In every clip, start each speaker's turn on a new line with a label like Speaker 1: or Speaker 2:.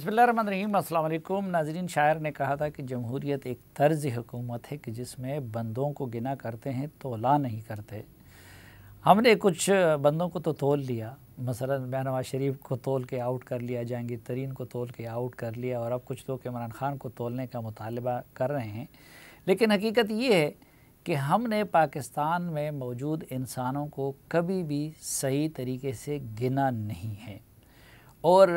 Speaker 1: بسم اللہ الرحمن الرحیم، السلام علیکم ناظرین۔ شاعر نے کہا تھا کہ جمہوریت ایک طرز حکومت ہے کہ جس میں بندوں کو گنا کرتے ہیں تولا نہیں کرتے۔ ہم نے کچھ بندوں کو تو تول لیا، مثلا نواز شریف کو تول کے آؤٹ کر لیا، جہانگیر ترین کو تول کے آؤٹ کر لیا، اور اب کچھ لوگ عمران خان کو تولنے کا مطالبہ کر رہے ہیں۔ لیکن حقیقت یہ ہے کہ ہم نے پاکستان میں موجود انسانوں کو کبھی بھی صحیح طریقے سے گنا نہیں ہے، اور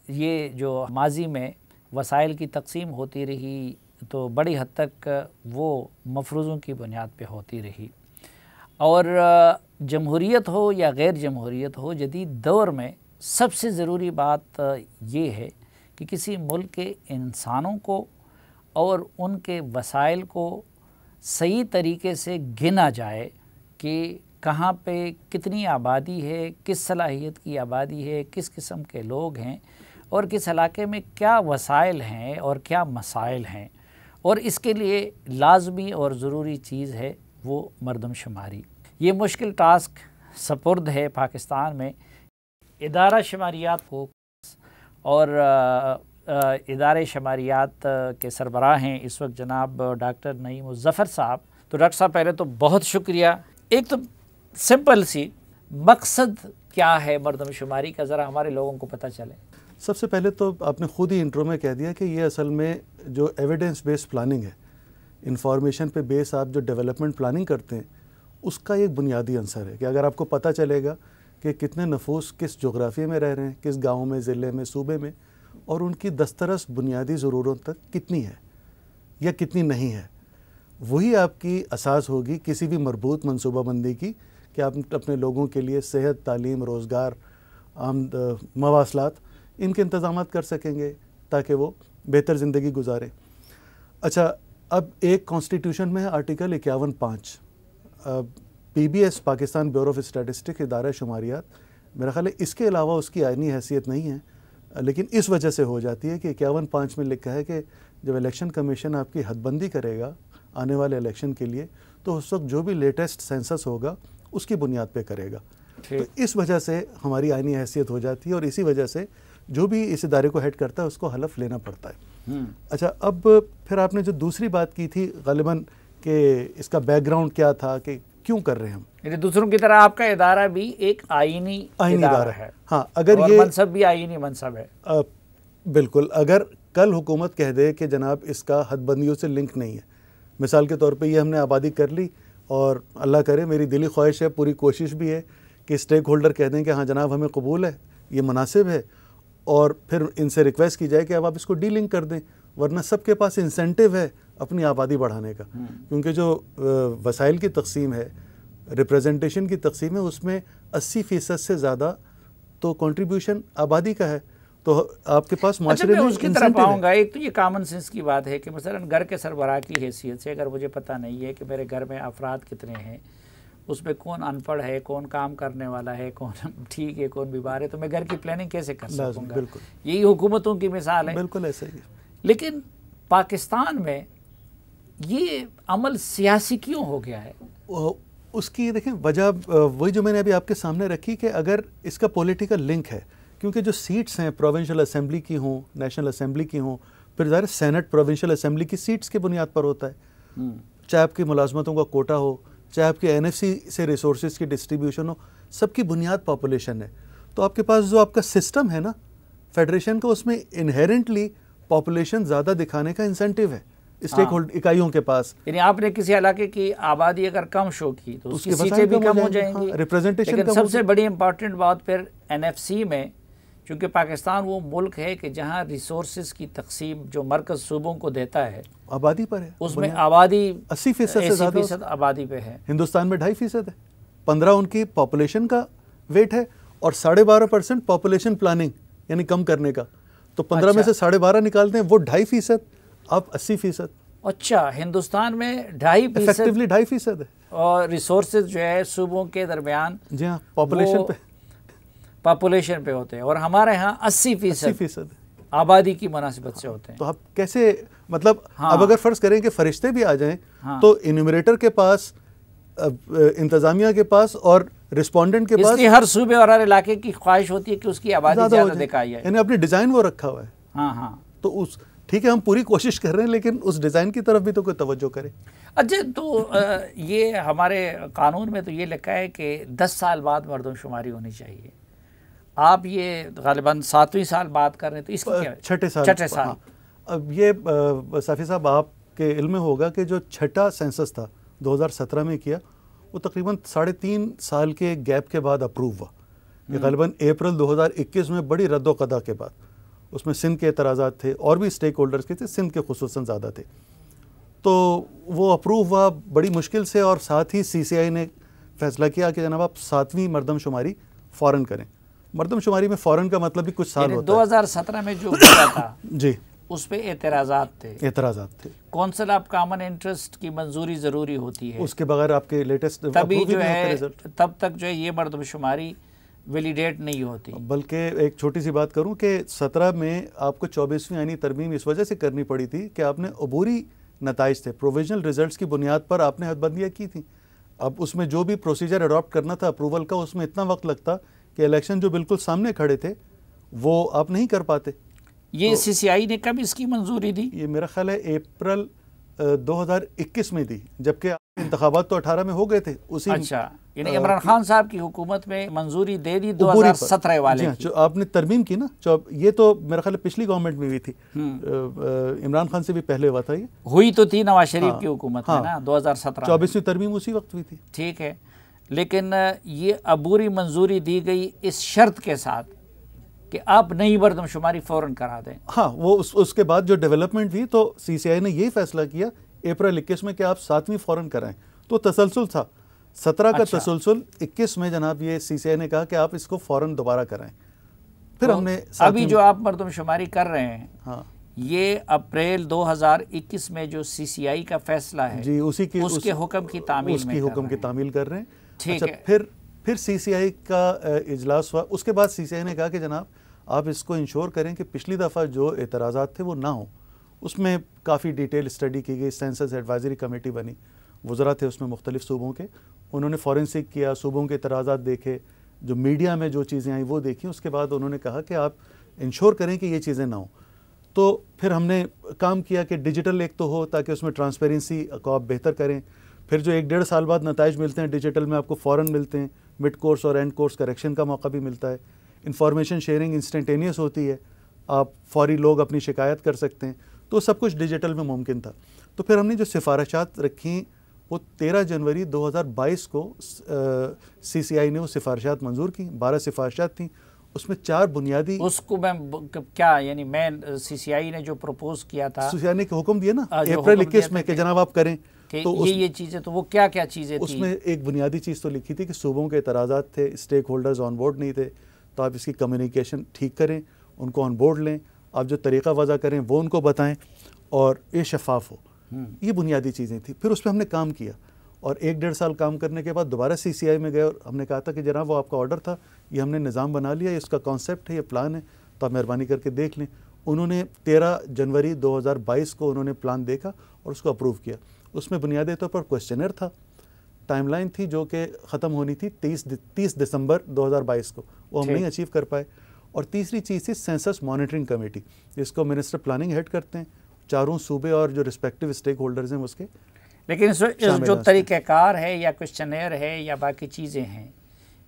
Speaker 1: یہ جو ماضی میں وسائل کی تقسیم ہوتی رہی تو بڑی حد تک وہ مفروضوں کی بنیاد پہ ہوتی رہی، اور جمہوریت ہو یا غیر جمہوریت ہو، جدید دور میں سب سے ضروری بات یہ ہے کہ کسی ملک کے انسانوں کو اور ان کے وسائل کو صحیح طریقے سے گنا جائے کہ کہاں پہ کتنی آبادی ہے، کس صلاحیت کی آبادی ہے، کس قسم کے لوگ ہیں، اور کس علاقے میں کیا وسائل ہیں اور کیا مسائل ہیں، اور اس کے لیے لازمی اور ضروری چیز ہے وہ مردم شماری۔ یہ مشکل ٹاسک سپرد ہے پاکستان میں ادارہ شماریات کو، اور ادارے شماریات کے سربراہ ہیں اس وقت جناب ڈاکٹر نعیم الظفر صاحب۔ تو ڈاکٹر صاحب پہلے تو بہت شکریہ۔ ایک تو سمپل سی مقصد کیا ہے مردم شماری کا، ذرا ہمارے لوگوں کو پتہ چلے۔
Speaker 2: سب سے پہلے تو آپ نے خود ہی انٹرو میں کہہ دیا کہ یہ اصل میں جو ایویڈنس بیس پلاننگ ہے، انفارمیشن پہ بیس آپ جو ڈیولپمنٹ پلاننگ کرتے ہیں، اس کا ایک بنیادی عنصر ہے کہ اگر آپ کو پتہ چلے گا کہ کتنے نفوس کس جغرافیے میں رہ رہے ہیں، کس گاؤں میں، ضلع میں، صوبے میں، اور ان کی دسترس بنیادی ضرورت تک کتنی ہے یا کتنی نہیں ہے، وہی آپ کی اساس ہوگی کسی بھی مربوط منصوبہ بندی کی کہ آپ اپنے لوگوں کے لیے صحت، تعلیم، روزگار، مواصلات، ان کے انتظامات کر سکیں گے تاکہ وہ بہتر زندگی گزاریں۔ اچھا، اب ایک کانسٹیٹیوشن میں ہے article 51(5). P B S Pakistan bureau of statistics ادارہ شماریات، میرا خیال ہے اس کے علاوہ اس کی آئینی حیثیت نہیں ہے، لیکن اس وجہ سے ہو جاتی ہے کہ 51(5) میں لکھا ہے کہ جب الیکشن کمیشن آپ کی حد بندی کرے گا آنے والے الیکشن کے لیے تو اس وقت جو بھی لیٹسٹ سینسس ہوگا اس کی بنیاد پہ کرے گا۔ تو اس وجہ سے ہماری آئینی حیثیت ہو جاتی ہے، اور اسی وجہ سے جو بھی اس ادارے کو ہیڈ کرتا ہے اس کو حلف لینا پڑتا ہے۔ اچھا، اب پھر آپ نے جو دوسری بات کی تھی غالباً کہ اس کا بیک گراؤنڈ کیا تھا کہ کیوں کر رہے ہیں ہم،
Speaker 1: یعنی دوسروں کی طرح آپ کا ادارہ بھی ایک آئینی ادارہ ہے۔
Speaker 2: ہاں، اگر
Speaker 1: اور
Speaker 2: یہ
Speaker 1: منصب بھی آئینی منصب ہے۔
Speaker 2: بالکل، اگر کل حکومت کہہ دے کہ جناب اس کا حد بندیوں سے لنک نہیں ہے، مثال کے طور پہ یہ ہم نے آبادی کر لی، اور اللہ کرے میری دلی خواہش ہے، پوری کوشش بھی ہے کہ اسٹیک ہولڈر کہہ دیں کہ ہاں جناب ہمیں قبول ہے، یہ مناسب ہے، اور پھر ان سے ریکویسٹ کی جائے کہ اب آپ اس کو ڈی لنک کر دیں، ورنہ سب کے پاس انسینٹیو ہے اپنی آبادی بڑھانے کا، کیونکہ جو وسائل کی تقسیم ہے، ریپریزنٹیشن کی تقسیم ہے، اس میں 80% سے زیادہ تو کنٹریبیوشن آبادی کا ہے، تو آپ کے پاس معاشرے میں
Speaker 1: اس کی طرف آؤں گا۔ ایک تو یہ کامن سینس کی بات ہے کہ مثلا گھر کے سربراہ کی حیثیت سے اگر مجھے پتہ نہیں ہے کہ میرے گھر میں افراد کتنے ہیں، اس میں کون ان پڑھ ہے، کون کام کرنے والا ہے، کون ٹھیک ہے، کون بیمار ہے، تو میں گھر کی پلاننگ کیسے کر سکوں گا؟ یہی حکومتوں کی مثال ہے۔
Speaker 2: بالکل ایسا ہی ہے۔
Speaker 1: لیکن پاکستان میں یہ عمل سیاسی کیوں ہو گیا ہے؟
Speaker 2: اس کی دیکھیں وجہ وہی جو میں نے ابھی آپ کے سامنے رکھی کہ اگر اس کا پولیٹیکل لنک ہے، کیونکہ جو سیٹس ہیں پروونشل اسمبلی کی ہوں، نیشنل اسمبلی کی ہوں، پھر ظاہر سینٹ پروونشل اسمبلی کی سیٹس کی بنیاد پر ہوتا ہے، چاہے آپ کی ملازمتوں کا کوٹا ہو، چاہے آپ کے NFC سے ریسورسز کی ڈسٹریبیوشن ہو، سب کی بنیاد پاپولیشن ہے۔ تو آپ کے پاس جو آپ کا سسٹم ہے نا فیڈریشن کا، اس میں انہیرنٹلی پاپولیشن زیادہ دکھانے کا انسینٹیو ہے اسٹیک ہولڈر اکائیوں کے پاس۔
Speaker 1: یعنی آپ نے کسی علاقے کی آبادی اگر کم شو کی تو اس کی سیٹیں بھی کم ہو جائیں گی، لیکن سب سے بڑی امپورٹنٹ بات پھر NFC میں، چونکہ پاکستان وہ ملک ہے کہ جہاں ریسورسز کی تقسیم جو مرکز صوبوں کو دیتا ہے
Speaker 2: آبادی پر ہے،
Speaker 1: اس میں آبادی
Speaker 2: 80% سے زیادہ
Speaker 1: 80% آبادی پہ ہے۔
Speaker 2: ہندوستان میں 2.5% ہے، 15 ان کی پاپولیشن کا ویٹ ہے، اور 12.5% پاپولیشن پلاننگ یعنی کم کرنے کا، تو 15 میں سے 12.5 نکالتے ہیں، وہ 2.5%، اب 80%۔
Speaker 1: اچھا، ہندوستان میں 2.5%
Speaker 2: ایفیکٹیولی 2.5% ہے،
Speaker 1: اور ریسورسز جو ہے صوبوں کے درمیان
Speaker 2: جی ہاں
Speaker 1: پاپولیشن پہ ہوتے ہیں، اور ہمارے ہاں 80% آبادی کی مناسبت سے ہوتے ہیں۔
Speaker 2: تو آپ کیسے، مطلب اب اگر فرض کریں کہ فرشتے بھی آ جائیں تو انیومریٹر کے پاس، انتظامیہ کے پاس اور رسپونڈنٹ کے پاس،
Speaker 1: اس لیے ہر صوبے اور ہر علاقے کی خواہش ہوتی ہے کہ اس کی آبادی زیادہ دکھائی ہے،
Speaker 2: یعنی اپنی ڈیزائن وہ رکھا ہوا ہے
Speaker 1: ہاں ہاں.
Speaker 2: تو ٹھیک ہے ہم پوری کوشش کر رہے ہیں لیکن اس ڈیزائن کی طرف بھی تو کوئی توجہ کرے.
Speaker 1: اچھا تو یہ ہمارے قانون میں تو یہ لکھا ہے کہ 10 سال بعد مردم شماری ہونی چاہیے. آپ یہ غالباً 7ویں سال بات کر رہے ہیں تو اس کی کیا؟ چھٹے سال.
Speaker 2: اب یہ صافی صاحب آپ کے علم میں ہوگا کہ جو چھٹا سینسس تھا 2017 میں کیا وہ تقریباً 3.5 سال کے گیپ کے بعد اپروو ہوا. یہ غالباً اپریل 2021 میں بڑی رد و قضا کے بعد. اس میں سندھ کے اعتراضات تھے اور بھی اسٹیک ہولڈرز کے تھے, سندھ کے خصوصاً زیادہ تھے. تو وہ اپروو ہوا بڑی مشکل سے, اور ساتھ ہی سی سی آئی نے فیصلہ کیا کہ جناب آپ 7ویں مردم شماری فوراً کریں. مردم شماری میں فوراً کا مطلب بھی کچھ سال ہوتا ہے.
Speaker 1: 2017 میں جو ہوا تھا
Speaker 2: جی
Speaker 1: اس پہ اعتراضات تھے. کونسل آف کامن انٹرسٹ کی منظوری ضروری ہوتی ہے,
Speaker 2: اس کے بغیر آپ کے لیٹسٹ
Speaker 1: تبھی جو ہے تب تک جو ہے یہ مردم شماری ویلیڈیٹ نہیں ہوتی.
Speaker 2: بلکہ ایک چھوٹی سی بات کروں کہ 17 میں آپ کو 24ویں آئینی ترمیم اس وجہ سے کرنی پڑی تھی کہ آپ نے عبوری نتائج تھے, پروویژنل ریزلٹس کی بنیاد پر آپ نے حد بندیاں کی تھیں. اب اس میں جو بھی پروسیجر اڈاپٹ کرنا تھا اپروول کا, اس میں اتنا وقت لگتا کہ الیکشن جو بالکل سامنے کھڑے تھے وہ آپ نہیں کر پاتے.
Speaker 1: یہ سی سی آئی نے کب اس کی منظوری دی؟
Speaker 2: یہ میرا خیال ہے اپریل 2021 میں دی, جبکہ انتخابات تو 18 میں ہو گئے تھے.
Speaker 1: اچھا, یعنی عمران خان صاحب کی حکومت میں منظوری دے دی 2017 والے کی.
Speaker 2: جو آپ نے ترمیم کی نا, یہ تو میرا خیال ہے پچھلی گورنمنٹ میں بھی تھی, عمران خان سے بھی پہلے ہوا تھا. یہ
Speaker 1: ہوئی تو تھی نواز شریف کی حکومت میں نا 2017.
Speaker 2: 24ویں ترمیم اسی وقت ہوئی تھی.
Speaker 1: ٹھیک ہے, لیکن یہ عبوری منظوری دی گئی اس شرط کے ساتھ کہ آپ نئی مردم شماری فوراً کرا دیں.
Speaker 2: ہاں, وہ اس کے بعد جو ڈیولپمنٹ ہوئی تو سی سی آئی نے یہی فیصلہ کیا اپریل 21 میں کہ آپ 7ویں فوراً کرائیں. تو تسلسل تھا 17 کا تسلسل. 21 میں جناب یہ سی سی آئی نے کہا کہ آپ اس کو فوراً دوبارہ کرائیں. پھر ہم نے
Speaker 1: ابھی جو آپ مردم شماری کر رہے ہیں, ہاں, یہ اپریل 2021 میں جو سی سی آئی کا فیصلہ ہے
Speaker 2: جی اس
Speaker 1: کے حکم کی
Speaker 2: تعمیل کر رہے ہیں. ٹھیک ہے, پھر سی سی آئی کا اجلاس ہوا. اس کے بعد سی سی آئی نے کہا کہ جناب آپ اس کو انشور کریں کہ پچھلی دفعہ جو اعتراضات تھے وہ نہ ہوں. اس میں کافی ڈیٹیل اسٹڈی کی گئی, سینسس ایڈوائزری کمیٹی بنی, وزراء تھے اس میں مختلف صوبوں کے, انہوں نے فورنسک کیا, صوبوں کے اعتراضات دیکھے, جو میڈیا میں جو چیزیں آئیں وہ دیکھیں. اس کے بعد انہوں نے کہا کہ آپ انشور کریں کہ یہ چیزیں نہ ہوں. تو پھر ہم نے کام کیا کہ ڈیجیٹل ایک تو ہو تاکہ اس میں ٹرانسپیرنسی کو آپ بہتر کریں. پھر جو 1.5 سال بعد نتائج ملتے ہیں ڈیجیٹل میں آپ کو فوراً ملتے ہیں, مڈ کورس اور اینڈ کورس کریکشن کا موقع بھی ملتا ہے. انفارمیشن شیئرنگ انسٹنٹینیس ہوتی ہے, آپ فوری لوگ اپنی شکایت کر سکتے ہیں. تو سب کچھ ڈیجیٹل میں ممکن تھا. تو پھر ہم نے جو سفارشات رکھیں وہ 13 جنوری 2022 کو سی سی آئی نے وہ سفارشات منظور کی. 12 سفارشات تھیں, اس میں 4 بنیادی.
Speaker 1: اس کو میں کیا یعنی میں سی سی آئی نے جو پروپوز کیا تھا,
Speaker 2: سی سی آئی نے حکم دیا نا اپریل 21 میں کہ جناب آپ کریں,
Speaker 1: تو یہ چیزیں, تو وہ کیا چیزیں تھیں؟
Speaker 2: اس میں ایک بنیادی چیز تو لکھی تھی کہ صوبوں کے اعتراضات تھے, اسٹیک ہولڈرز آن بورڈ نہیں تھے, تو آپ اس کی کمیونیکیشن ٹھیک کریں, ان کو آن بورڈ لیں, آپ جو طریقہ وضع کریں وہ ان کو بتائیں اور یہ شفاف ہو. یہ بنیادی چیزیں تھیں. پھر اس پہ ہم نے کام کیا اور 1.5 سال کام کرنے کے بعد دوبارہ سی سی آئی میں گئے اور ہم نے کہا تھا کہ جناب وہ آپ کا آرڈر تھا, یہ ہم نے نظام بنا لیا, اس کا کانسیپٹ ہے, یہ پلان ہے, تو آپ مہربانی کر کے دیکھ لیں. انہوں نے 13 جنوری 2022 کو انہوں نے پلان دیکھا اور اس کو اپروو کیا. اس میں بنیادی طور پر کویسچنر تھا, ٹائم لائن تھی جو کہ ختم ہونی تھی 30 دسمبر 2022 کو, وہ ہم نہیں اچیو کر پائے. اور تیسری چیز تھی سینسس مانیٹرنگ کمیٹی, جس کو منسٹر پلاننگ ہیڈ کرتے ہیں, 4 صوبے اور جو رسپیکٹیو اسٹیک ہولڈرز ہیں اس کے.
Speaker 1: لیکن جو طریقہ کار ہے یا کویسچنر ہے یا باقی چیزیں ہیں,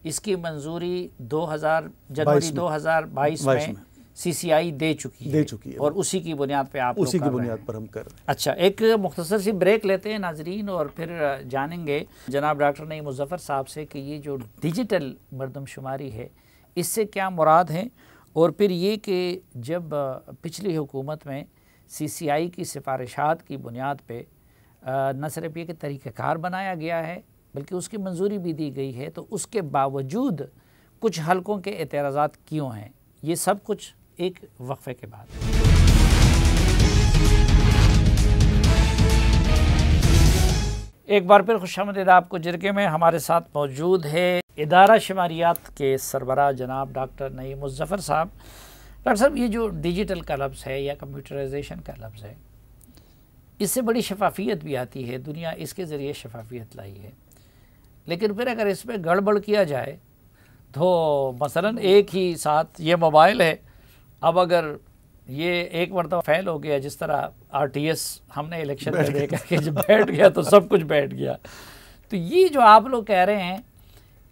Speaker 1: اس کی منظوری جنوری 2022 میں سی سی آئی دے چکی ہے اور اسی کی بنیاد پہ آپ
Speaker 2: اسی کی بنیاد پر ہم کر رہے ہیں.
Speaker 1: اچھا, ایک مختصر سی بریک لیتے ہیں ناظرین, اور پھر جانیں گے جناب ڈاکٹر نعیم مظفر صاحب سے کہ یہ جو ڈیجیٹل مردم شماری ہے اس سے کیا مراد ہیں, اور پھر یہ کہ جب پچھلی حکومت میں سی سی آئی کی سفارشات کی بنیاد پہ نہ صرف یہ کہ طریقہ کار بنایا گیا ہے بلکہ اس کی منظوری بھی دی گئی ہے, تو اس کے باوجود کچھ حلقوں کے اعتراضات کیوں ہیں, یہ سب کچھ ایک وقفے کے بعد. ایک بار پھر خوش آمدید آپ کو. جرگے میں ہمارے ساتھ موجود ہے ادارہ شماریات کے سربراہ جناب ڈاکٹر نعیم مظفر صاحب. ڈاکٹر صاحب, یہ جو ڈیجیٹل کا لفظ ہے یا کمپیوٹرائزیشن کا لفظ ہے, اس سے بڑی شفافیت بھی آتی ہے, دنیا اس کے ذریعے شفافیت لائی ہے, لیکن پھر اگر اس میں گڑبڑ کیا جائے تو مثلا ایک ہی ساتھ یہ موبائل ہے, اب اگر یہ ایک مرتبہ فیل ہو گیا، جس طرح RTS ہم نے الیکشن میں دیکھا کہ جب بیٹھ گیا تو سب کچھ بیٹھ گیا. تو یہ جو آپ لوگ کہہ رہے ہیں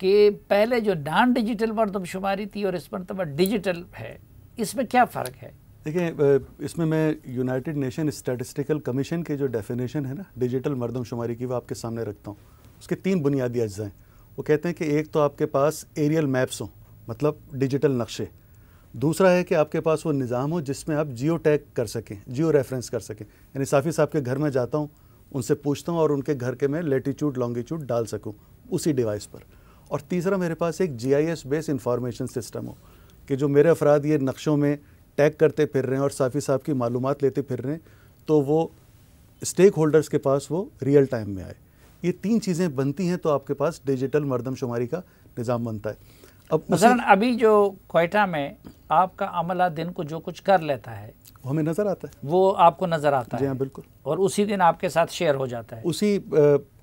Speaker 1: کہ پہلے جو نان ڈیجیٹل مردم شماری تھی اور اس مرتبہ ڈیجیٹل ہے، اس میں کیا فرق ہے؟
Speaker 2: دیکھیں، اس میں یونائٹڈ نیشن اسٹیٹسٹیکل کمیشن کے جو ڈیفینیشن ہے نا ڈیجیٹل مردم شماری کی، وہ آپ کے سامنے رکھتا ہوں. اس کے 3 بنیادی اجزاء ہیں. وہ کہتے ہیں کہ ایک تو آپ کے پاس ایریل میپس ہوں، مطلب ڈیجیٹل نقشے. دوسرا ہے کہ آپ کے پاس وہ نظام ہو جس میں آپ جیو ٹیگ کر سکیں، جیو ریفرنس کر سکیں. یعنی صافی صاحب کے گھر میں جاتا ہوں، ان سے پوچھتا ہوں اور ان کے گھر کے میں لیٹیچیوڈ لانگیچیوڈ ڈال سکوں اسی ڈیوائس پر. اور تیسرا میرے پاس ایک GIS بیس انفارمیشن سسٹم ہو کہ جو میرے افراد یہ نقشوں میں ٹیگ کرتے پھر رہے ہیں اور صافی صاحب کی معلومات لیتے پھر رہے ہیں، تو وہ اسٹیک ہولڈرز کے پاس وہ ریئل ٹائم میں آئے. یہ 3 چیزیں بنتی ہیں تو آپ کے پاس ڈیجیٹل مردم شماری کا نظام بنتا ہے. اب
Speaker 1: مثلا ابھی جو کوئٹہ میں آپ کا عملہ دن کو جو کچھ کر لیتا ہے
Speaker 2: وہ ہمیں نظر آتا ہے،
Speaker 1: وہ آپ کو نظر آتا ہے.
Speaker 2: جی ہاں بالکل.
Speaker 1: اور اسی دن آپ کے ساتھ شیئر ہو جاتا ہے.
Speaker 2: اسی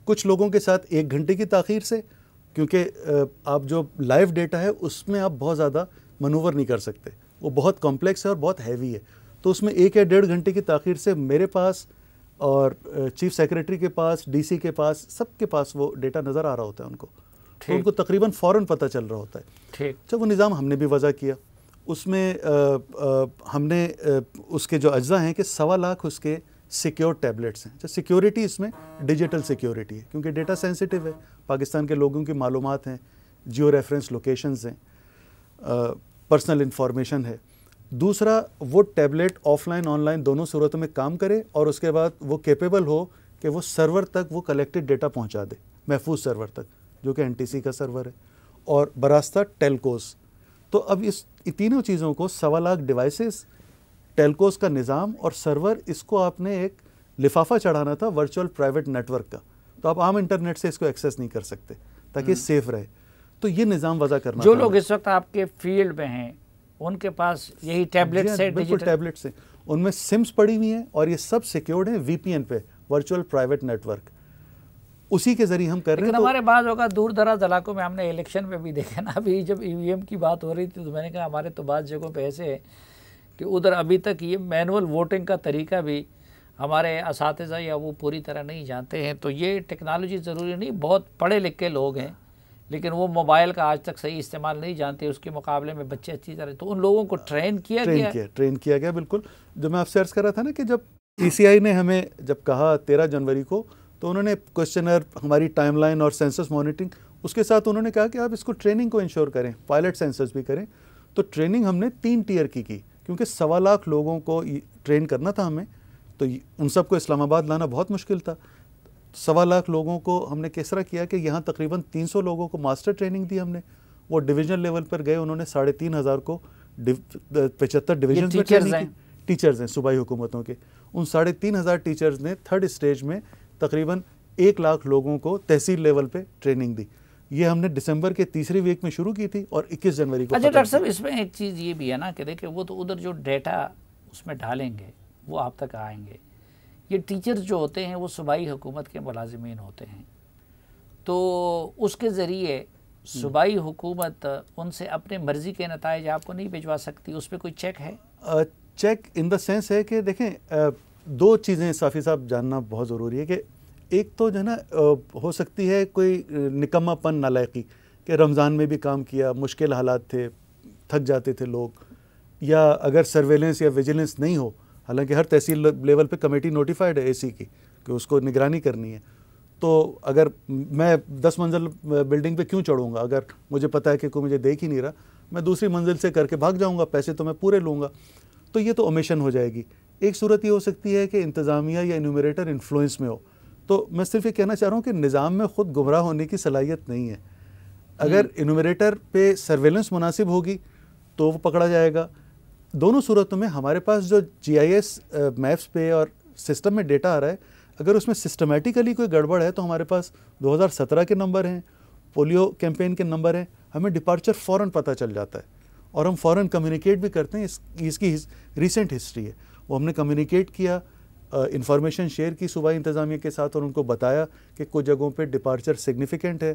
Speaker 2: کچھ لوگوں کے ساتھ 1 گھنٹے کی تاخیر سے، کیونکہ آپ جو لائیو ڈیٹا ہے اس میں آپ بہت زیادہ منور نہیں کر سکتے، وہ بہت کمپلیکس ہے اور بہت ہیوی ہے. تو اس میں 1 یا 1.5 گھنٹے کی تاخیر سے میرے پاس اور چیف سیکریٹری کے پاس، DC کے پاس، سب کے پاس وہ ڈیٹا نظر آ رہا ہوتا ہے ان کو. تو ان کو تقریباً فوراً پتہ چل رہا ہوتا ہے.
Speaker 1: ٹھیک.
Speaker 2: وہ نظام ہم نے بھی وضع کیا. اس میں ہم نے اس کے جو اجزاء ہیں کہ 1.25 لاکھ اس کے سیکیور ٹیبلٹس ہیں. سیکیورٹی اس میں ڈیجیٹل سیکیورٹی ہے کیونکہ ڈیٹا سینسیٹیو ہے، پاکستان کے لوگوں کی معلومات ہیں، جیو ریفرنس لوکیشنز ہیں، پرسنل انفارمیشن ہے. دوسرا، وہ tablet of line on line دونوں صورتوں میں کام کرے اور اس کے بعد وہ کیپیبل ہو کہ وہ سرور تک وہ کلیکٹڈ ڈیٹا پہنچا دے، محفوظ سرور تک، جو کہ NTC کا سرور ہے، اور براستہ ٹیلکوز. تو اب اس تینوں چیزوں کو 1.25 لاکھ ڈیوائسز، ٹیلکوز کا نظام اور سرور، اس کو آپ نے ایک لفافہ چڑھانا تھا ورچوئل پرائیویٹ نیٹ ورک کا. تو آپ عام انٹرنیٹ سے اس کو ایکسیس نہیں کر سکتے تاکہ سیف رہے. تو یہ نظام وضع کرنا.
Speaker 1: جو لوگ اس وقت آپ کے فیلڈ میں ہیں ان کے پاس یہی ٹیبلٹس ہیں،
Speaker 2: بالکل ٹیبلٹس ہیں، ان میں سمز پڑی ہوئی ہیں اور یہ سب سیکیورڈ ہیں VPN پہ، ورچوئل پرائیویٹ نیٹ ورک. اسی کے ذریعے ہم کر رہے ہیں.
Speaker 1: لیکن ہمارے بعض اوقات دور دراز علاقوں میں ہم نے الیکشن میں بھی دیکھا نا، ابھی جب EVM کی بات ہو رہی تھی تو میں نے کہا ہمارے تو بعض جگہوں پہ ایسے ہے کہ ادھر ابھی تک یہ مینول ووٹنگ کا طریقہ بھی ہمارے اساتذہ یا وہ پوری طرح نہیں جانتے ہیں. تو یہ ٹیکنالوجی ضروری نہیں، بہت پڑھے لکھے لوگ ہیں لیکن وہ موبائل کا آج تک صحیح استعمال نہیں جانتے، اس کے مقابلے میں بچے اچھی طرح. تو ان لوگوں کو ٹرین کیا
Speaker 2: گیا. بالکل. جو میں آپ سے عرض کر رہا تھا نا کہ جب PCI نے ہمیں جب کہا 13 جنوری کو، تو انہوں نے کوشچنر، ہماری ٹائم لائن اور سینسس مانیٹرنگ، اس کے ساتھ انہوں نے کہا کہ آپ اس کو ٹریننگ کو انشور کریں، پائلٹ سینسس بھی کریں. تو ٹریننگ ہم نے 3 ٹیئر کی کیونکہ 1.25 لاکھ لوگوں کو ٹرین کرنا تھا ہمیں. تو ان سب کو اسلام آباد لانا بہت مشکل تھا. 1.25 لاکھ لوگوں کو ہم نے کس طرح کیا کہ یہاں تقریباً 300 لوگوں کو ماسٹر ٹریننگ دی ہم نے. وہ ڈویژن لیول پر گئے، انہوں نے 3,500 کو 75 ڈویژنز میں ٹریننگ کی. ٹیچرز ہیں صوبائی حکومتوں کے. ان 3,500 ٹیچرز نے 3rd اسٹیج میں تقریباً 1 لاکھ لوگوں کو تحصیل لیول پہ ٹریننگ دی. یہ ہم نے دسمبر کے تیسری ویک میں شروع کی تھی اور 21 جنوری کو.
Speaker 1: اچھا ڈاکٹر صاحب، اس میں ایک چیز یہ بھی ہے نا کہ دیکھیں وہ تو ادھر جو ڈیٹا اس میں ڈالیں گے وہ آپ تک آئیں گے. یہ ٹیچرز جو ہوتے ہیں وہ صوبائی حکومت کے ملازمین ہوتے ہیں، تو اس کے ذریعے صوبائی حکومت ان سے اپنے مرضی کے نتائج آپ کو نہیں بھجوا سکتی. اس پہ کوئی چیک ہے؟
Speaker 2: چیک ان دا سینس ہے کہ دیکھیں 2 چیزیں صافی صاحب جاننا بہت ضروری ہے کہ ایک تو جو ہے نا ہو سکتی ہے کوئی نکما پن نالائقی کہ رمضان میں بھی کام کیا، مشکل حالات تھے، تھک جاتے تھے لوگ، یا اگر سرویلنس یا ویجیلنس نہیں ہو، حالانکہ ہر تحصیل لیول پہ کمیٹی نوٹیفائڈ ہے AC کی کہ اس کو نگرانی کرنی ہے. تو اگر میں 10 منزل بلڈنگ پہ کیوں چڑھوں گا اگر مجھے پتہ ہے کہ کوئی مجھے دیکھ ہی نہیں رہا، میں دوسری منزل سے کر کے بھاگ جاؤں گا، پیسے تو میں پورے لوں گا. تو یہ تو اومیشن ہو جائے گی. ایک صورت یہ ہو سکتی ہے کہ انتظامیہ یا انیومریٹر انفلوئنس میں ہو. تو میں صرف یہ کہنا چاہ رہا ہوں کہ نظام میں خود گمراہ ہونے کی صلاحیت نہیں ہے. اگر انیومریٹر پہ سرویلنس مناسب ہوگی تو وہ پکڑا جائے گا. دونوں صورتوں میں ہمارے پاس جو GIS میپس پہ اور سسٹم میں ڈیٹا آ رہا ہے، اگر اس میں سسٹمیٹیکلی کوئی گڑبڑ ہے تو ہمارے پاس 2017 کے نمبر ہیں، پولیو کیمپین کے نمبر ہیں، ہمیں ڈپارچر فوراً پتہ چل جاتا ہے اور ہم فوراً کمیونیکیٹ بھی کرتے ہیں. اس کی ریسنٹ ہسٹری ہے، وہ ہم نے کمیونیکیٹ کیا، انفارمیشن شیئر کی صوبائی انتظامیہ کے ساتھ اور ان کو بتایا کہ کچھ جگہوں پہ ڈپارچر سگنیفیکنٹ ہے.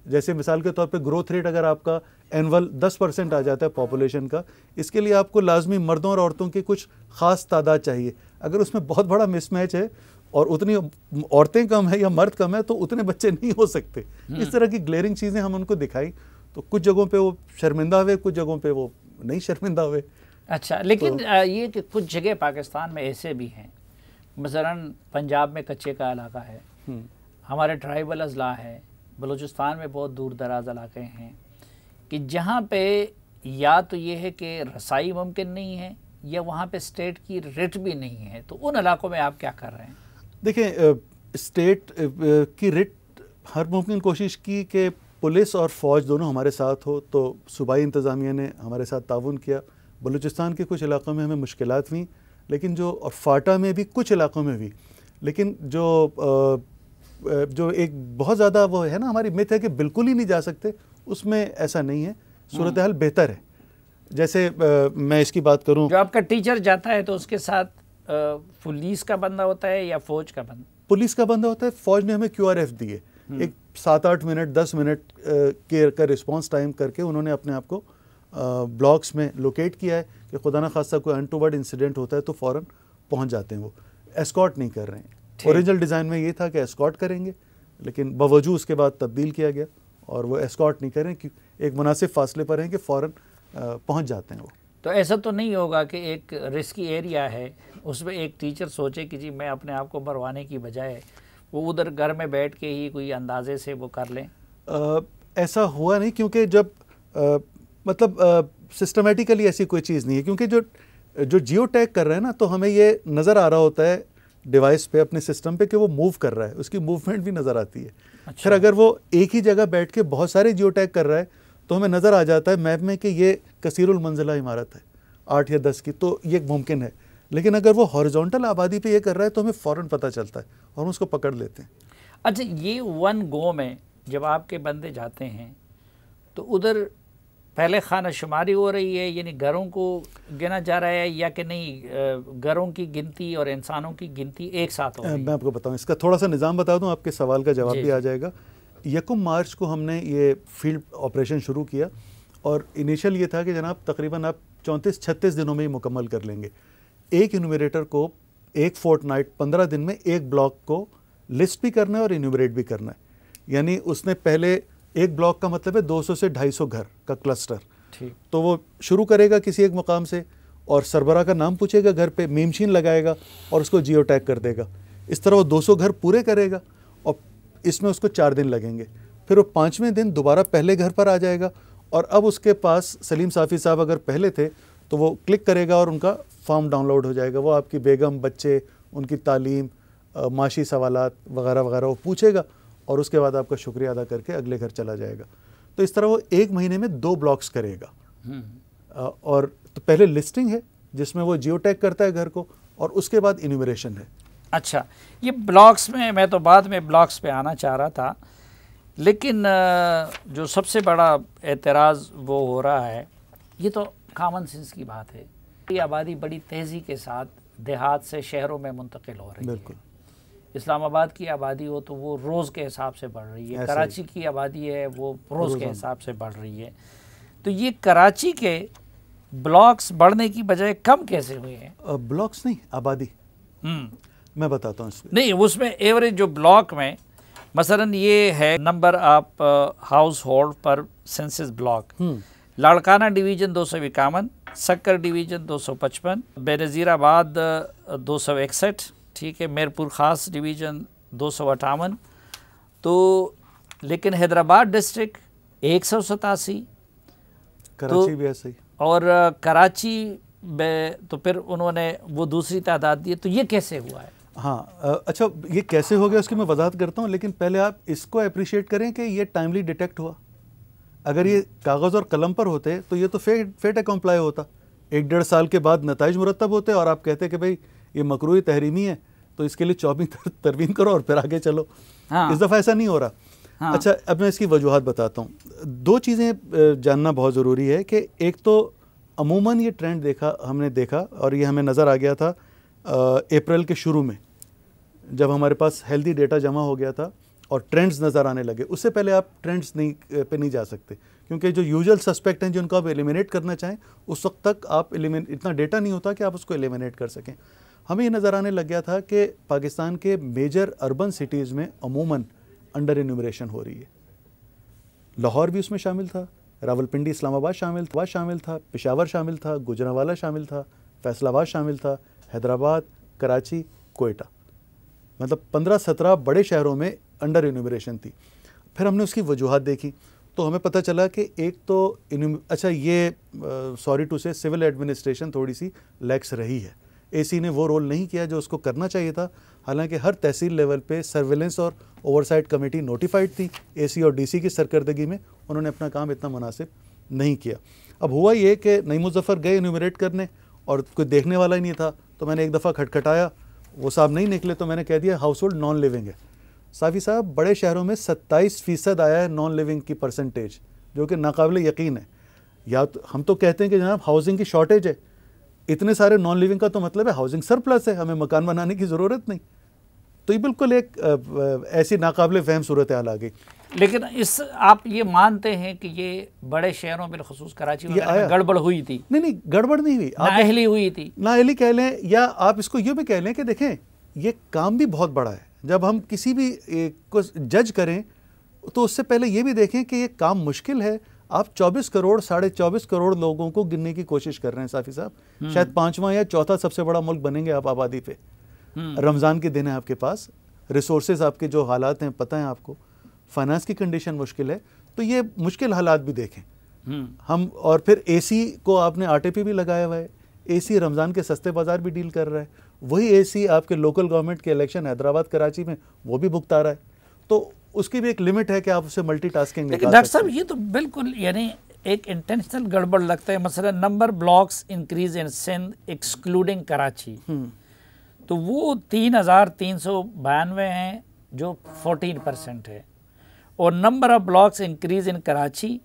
Speaker 2: جیسے مثال کے طور پہ گروتھ ریٹ اگر آپ کا اینول 10% آ جاتا ہے پاپولیشن کا، اس کے لیے آپ کو لازمی مردوں اور عورتوں کی کچھ خاص تعداد چاہیے. اگر اس میں بہت بڑا مس میچ ہے اور اتنی عورتیں کم ہیں یا مرد کم ہے تو اتنے بچے نہیں ہو سکتے. اس طرح کی گلیئرنگ چیزیں ہم ان کو دکھائی تو کچھ جگہوں پہ وہ شرمندہ ہوئے، کچھ جگہوں پہ وہ نہیں شرمندہ ہوئے.
Speaker 1: اچھا، لیکن یہ کہ کچھ جگہ پاکستان میں ایسے بھی ہیں، مثلاً پنجاب میں کچے کا علاقہ ہے، ہمارے ٹرائبل اضلاع ہے، بلوچستان میں بہت دور دراز علاقے ہیں کہ جہاں پہ یا تو یہ ہے کہ رسائی ممکن نہیں ہے یا وہاں پہ اسٹیٹ کی رٹ بھی نہیں ہے. تو ان علاقوں میں آپ کیا کر رہے ہیں؟
Speaker 2: دیکھیں، اسٹیٹ کی رٹ ہر ممکن کوشش کی کہ پولیس اور فوج دونوں ہمارے ساتھ ہو، تو صوبائی انتظامیہ نے ہمارے ساتھ تعاون کیا. بلوچستان کے کچھ علاقوں میں ہمیں مشکلات ہوئیں، لیکن اور فاٹا میں بھی کچھ علاقوں میں بھی، لیکن جو ایک بہت زیادہ وہ ہے نا ہماری مت ہے کہ بالکل ہی نہیں جا سکتے، اس میں ایسا نہیں ہے. صورتحال بہتر ہے. جیسے میں اس کی بات کروں،
Speaker 1: جو آپ کا ٹیچر جاتا ہے تو اس کے ساتھ پولیس کا بندہ ہوتا ہے یا فوج کا بندہ؟
Speaker 2: پولیس کا بندہ ہوتا ہے. فوج نے ہمیں QRF دیے، ایک 7-8 منٹ 10 منٹ کا رسپانس ٹائم کر کے انہوں نے اپنے آپ کو بلاکس میں لوکیٹ کیا ہے کہ خدا نہ خواستہ کوئی انٹوورڈ انسیڈنٹ ہوتا ہے تو فوراً پہنچ جاتے ہیں. وہ ایسکارٹ نہیں کر رہے ہیں. اوریجنل ڈیزائن میں یہ تھا کہ ایسکارٹ کریں گے، لیکن باوجود اس کے بعد تبدیل کیا گیا اور وہ ایسکارٹ نہیں کریں کہ ایک مناسب فاصلے پر ہیں کہ فوراً پہنچ جاتے ہیں. وہ
Speaker 1: تو ایسا تو نہیں ہوگا کہ ایک رسکی ایریا ہے اس میں ایک ٹیچر سوچے کہ جی میں اپنے آپ کو مروانے کی بجائے وہ ادھر گھر میں بیٹھ کے ہی کوئی اندازے سے وہ کر لیں؟
Speaker 2: ایسا ہوا نہیں، کیونکہ جب مطلب سسٹمیٹیکلی ایسی کوئی چیز نہیں ہے، کیونکہ جو جیو ٹیگ کر رہے ہیں نا تو ہمیں یہ نظر آ رہا ہوتا ہے ڈیوائس پہ اپنے سسٹم پہ کہ وہ موو کر رہا ہے، اس کی موومنٹ بھی نظر آتی ہے. پھر اگر وہ ایک ہی جگہ بیٹھ کے بہت سارے جیو ٹیگ کر رہا ہے تو ہمیں نظر آ جاتا ہے میپ میں کہ یہ کثیر المنزلہ عمارت ہے 8 یا 10 کی، تو یہ ممکن ہے. لیکن اگر وہ ہارزونٹل آبادی پہ یہ کر رہا ہے تو ہمیں فوراً پتہ چلتا ہے اور ہم اس کو پکڑ لیتے ہیں.
Speaker 1: اچھا، یہ ون گو میں جب آپ کے بندے جاتے ہیں تو ادھر پہلے خانہ شماری ہو رہی ہے، یعنی گھروں کو گنا جا رہا ہے یا کہ نہیں گھروں کی گنتی اور انسانوں کی گنتی ایک ساتھ ہو رہی ہے؟
Speaker 2: میں آپ کو بتاؤں، اس کا تھوڑا سا نظام بتا دوں، آپ کے سوال کا جواب بھی آ جائے گا. 1 مارچ کو ہم نے یہ فیلڈ آپریشن شروع کیا اور انیشل یہ تھا کہ جناب تقریباً آپ 34-36 دنوں میں ہی مکمل کر لیں گے. ایک انومریٹر کو ایک فورٹ نائٹ 15 دن میں ایک بلاک کو لسٹ بھی کرنا ہے اور انومریٹ بھی کرنا ہے. یعنی اس نے پہلے ایک بلاک کا مطلب ہے 200 سے 250 گھر کا کلسٹر. تو وہ شروع کرے گا کسی ایک مقام سے اور سربراہ کا نام پوچھے گا، گھر پہ میمشین لگائے گا اور اس کو جیو ٹیگ کر دے گا. اس طرح وہ 200 گھر پورے کرے گا اور اس میں اس کو 4 دن لگیں گے. پھر وہ 5ویں دن دوبارہ پہلے گھر پر آ جائے گا اور اب اس کے پاس سلیم صافی صاحب اگر پہلے تھے تو وہ کلک کرے گا اور ان کا فارم ڈاؤن لوڈ ہو جائے گا. وہ آپ کی بیگم، بچے، ان کی تعلیم، معاشی سوالات وغیرہ وغیرہ وہ پوچھے گا اور اس کے بعد آپ کا شکریہ ادا کر کے اگلے گھر چلا جائے گا. تو اس طرح وہ 1 مہینے میں 2 بلاکس کرے گا. اور تو پہلے لسٹنگ ہے جس میں وہ جیو ٹیگ کرتا ہے گھر کو اور اس کے بعد انومریشن ہے.
Speaker 1: اچھا، یہ بلاکس میں تو بعد میں بلاکس پہ آنا چاہ رہا تھا، لیکن جو سب سے بڑا اعتراض وہ ہو رہا ہے، یہ تو کامن سینس کی بات ہے، یہ آبادی بڑی تیزی کے ساتھ دیہات سے شہروں میں منتقل ہو رہی ہے. بالکل. اسلام آباد کی آبادی ہو تو وہ روز کے حساب سے بڑھ رہی ہے، کراچی کی آبادی ہے وہ روز کے حساب سے بڑھ رہی ہے. تو یہ کراچی کے بلاکس بڑھنے کی بجائے کم کیسے ہوئے ہیں؟
Speaker 2: بلاکس نہیں، آبادی. میں بتاتا ہوں
Speaker 1: نہیں، اس میں ایوریج جو بلاک میں مثلاً یہ ہے number of house hold per census block. Larkana division 251، Sukkur division 255، بے نظیر آباد 261، ٹھیک ہے، میرپور خاص ڈویژن 258. تو لیکن حیدرآباد ڈسٹرکٹ 187،
Speaker 2: کراچی بھی ایسا ہی،
Speaker 1: اور کراچی تو پھر انہوں نے وہ دوسری تعداد دی. تو یہ کیسے ہوا ہے؟
Speaker 2: ہاں اچھا، یہ کیسے ہو گیا اس کی میں وضاحت کرتا ہوں، لیکن پہلے آپ اس کو اپریشیٹ کریں کہ یہ ٹائملی ڈیٹیکٹ ہوا. اگر یہ کاغذ اور قلم پر ہوتے تو یہ تو فیٹ اکمپلائی ہوتا. 1-1.5 سال کے بعد نتائج مرتب ہوتے اور آپ کہتے کہ بھئی یہ مکروہی تحریمی ہے تو اس کے لیے 24 ترمیم کرو اور پھر آگے چلو. اس دفعہ ایسا نہیں ہو رہا. اچھا، اب میں اس کی وجوہات بتاتا ہوں. 2 چیزیں جاننا بہت ضروری ہے کہ ایک تو عموماً یہ ٹرینڈ ہم نے دیکھا اور یہ ہمیں نظر آ گیا تھا اپریل کے شروع میں جب ہمارے پاس ہیلدی ڈیٹا جمع ہو گیا تھا اور ٹرینڈز نظر آنے لگے. اس سے پہلے آپ ٹرینڈز پہ نہیں جا سکتے, کیونکہ جو یوزول سسپیکٹ ہیں جن کو آپ ایلیمینیٹ کرنا چاہیں اس وقت تک آپ اتنا ڈیٹا نہیں ہوتا کہ آپ اس کو ایلیمینیٹ کر سکیں. ہمیں یہ نظر آنے لگ گیا تھا کہ پاکستان کے میجر اربن سٹیز میں عموماً انڈر انیومریشن ہو رہی ہے. لاہور بھی اس میں شامل تھا, راولپنڈی اسلام آباد شامل تھا, پشاور شامل تھا, گوجرانوالہ شامل تھا, فیصل آباد شامل تھا, حیدرآباد, کراچی, کوئٹہ, مطلب 15-17 بڑے شہروں میں انڈر انیومریشن تھی. پھر ہم نے اس کی وجوہات دیکھی تو ہمیں پتہ چلا کہ ایک تو اچھا یہ سوری ٹو سے سول ایڈمنسٹریشن تھوڑی سی لیکس رہی ہے. اے سی نے وہ رول نہیں کیا جو اس کو کرنا چاہیے تھا, حالانکہ ہر تحصیل لیول پہ سرویلنس اور اوورسائٹ کمیٹی نوٹیفائڈ تھی. اے سی اور ڈی سی کی سرکردگی میں انہوں نے اپنا کام اتنا مناسب نہیں کیا. اب ہوا یہ کہ نئی مظفر گئے انیومریٹ کرنے اور کوئی دیکھنے والا ہی نہیں تھا, تو میں نے ایک دفعہ کھٹکھٹایا, وہ صاحب نہیں نکلے, تو میں نے کہہ دیا ہاؤس ہولڈ نان لیونگ ہے. صافی صاحب بڑے شہروں میں 27% آیا ہے نان لیونگ کی پرسنٹیج, جو کہ ناقابل یقین ہے. یا تو ہم تو کہتے ہیں کہ جناب ہاؤسنگ کی شارٹیج ہے, اتنے سارے نان لیونگ کا تو مطلب ہے ہاؤسنگ سرپلس ہے, ہمیں مکان بنانے کی ضرورت نہیں. تو یہ بالکل ایک ایسی ناقابل فہم صورتحال آ گئی.
Speaker 1: لیکن آپ یہ مانتے ہیں کہ یہ بڑے شہروں بالخصوص کراچی میں گڑبڑ ہوئی تھی؟
Speaker 2: نہیں, گڑبڑ نہیں ہوئی,
Speaker 1: نااہلی ہوئی تھی.
Speaker 2: نااہلی کہہ لیں یا آپ اس کو یہ بھی کہہ لیں کہ دیکھیں یہ کام بھی بہت بڑا ہے. جب ہم کسی بھی کو جج کریں تو اس سے پہلے یہ بھی دیکھیں کہ یہ کام مشکل ہے. آپ 24 کروڑ 24.5 کروڑ لوگوں کو گننے کی کوشش کر رہے ہیں صافی صاحب, شاید 5واں یا 4تھا سب سے بڑا ملک بنیں گے آپ آبادی پہ. رمضان کے دن ہے آپ کے پاس, ریسورسز آپ کے جو حالات ہیں پتہ ہیں آپ کو, فائنانس کی کنڈیشن مشکل ہے, تو یہ مشکل حالات بھی دیکھیں ہم. اور پھر اے سی کو آپ نے آٹے پہ بھی لگایا ہوا ہے, اے سی رمضان کے سستے بازار بھی ڈیل کر رہا ہے, وہی اے سی آپ کے لوکل گورنمنٹ کے الیکشن حیدرآباد کراچی میں وہ بھی بھگتا رہا ہے. تو اس کی بھی ایک لیمٹ ہے کہ آپ اسے ملٹی ٹاسکنگ نکال سکتے ہیں.
Speaker 1: ڈاکٹر صاحب یہ تو بالکل یعنی ایک انٹینشنل گڑبڑ لگتا ہے. مثلا number blocks increase in Sindh excluding Karachi, تو وہ 3,392 ہیں جو 14% ہے, اور number of blocks increase in Karachi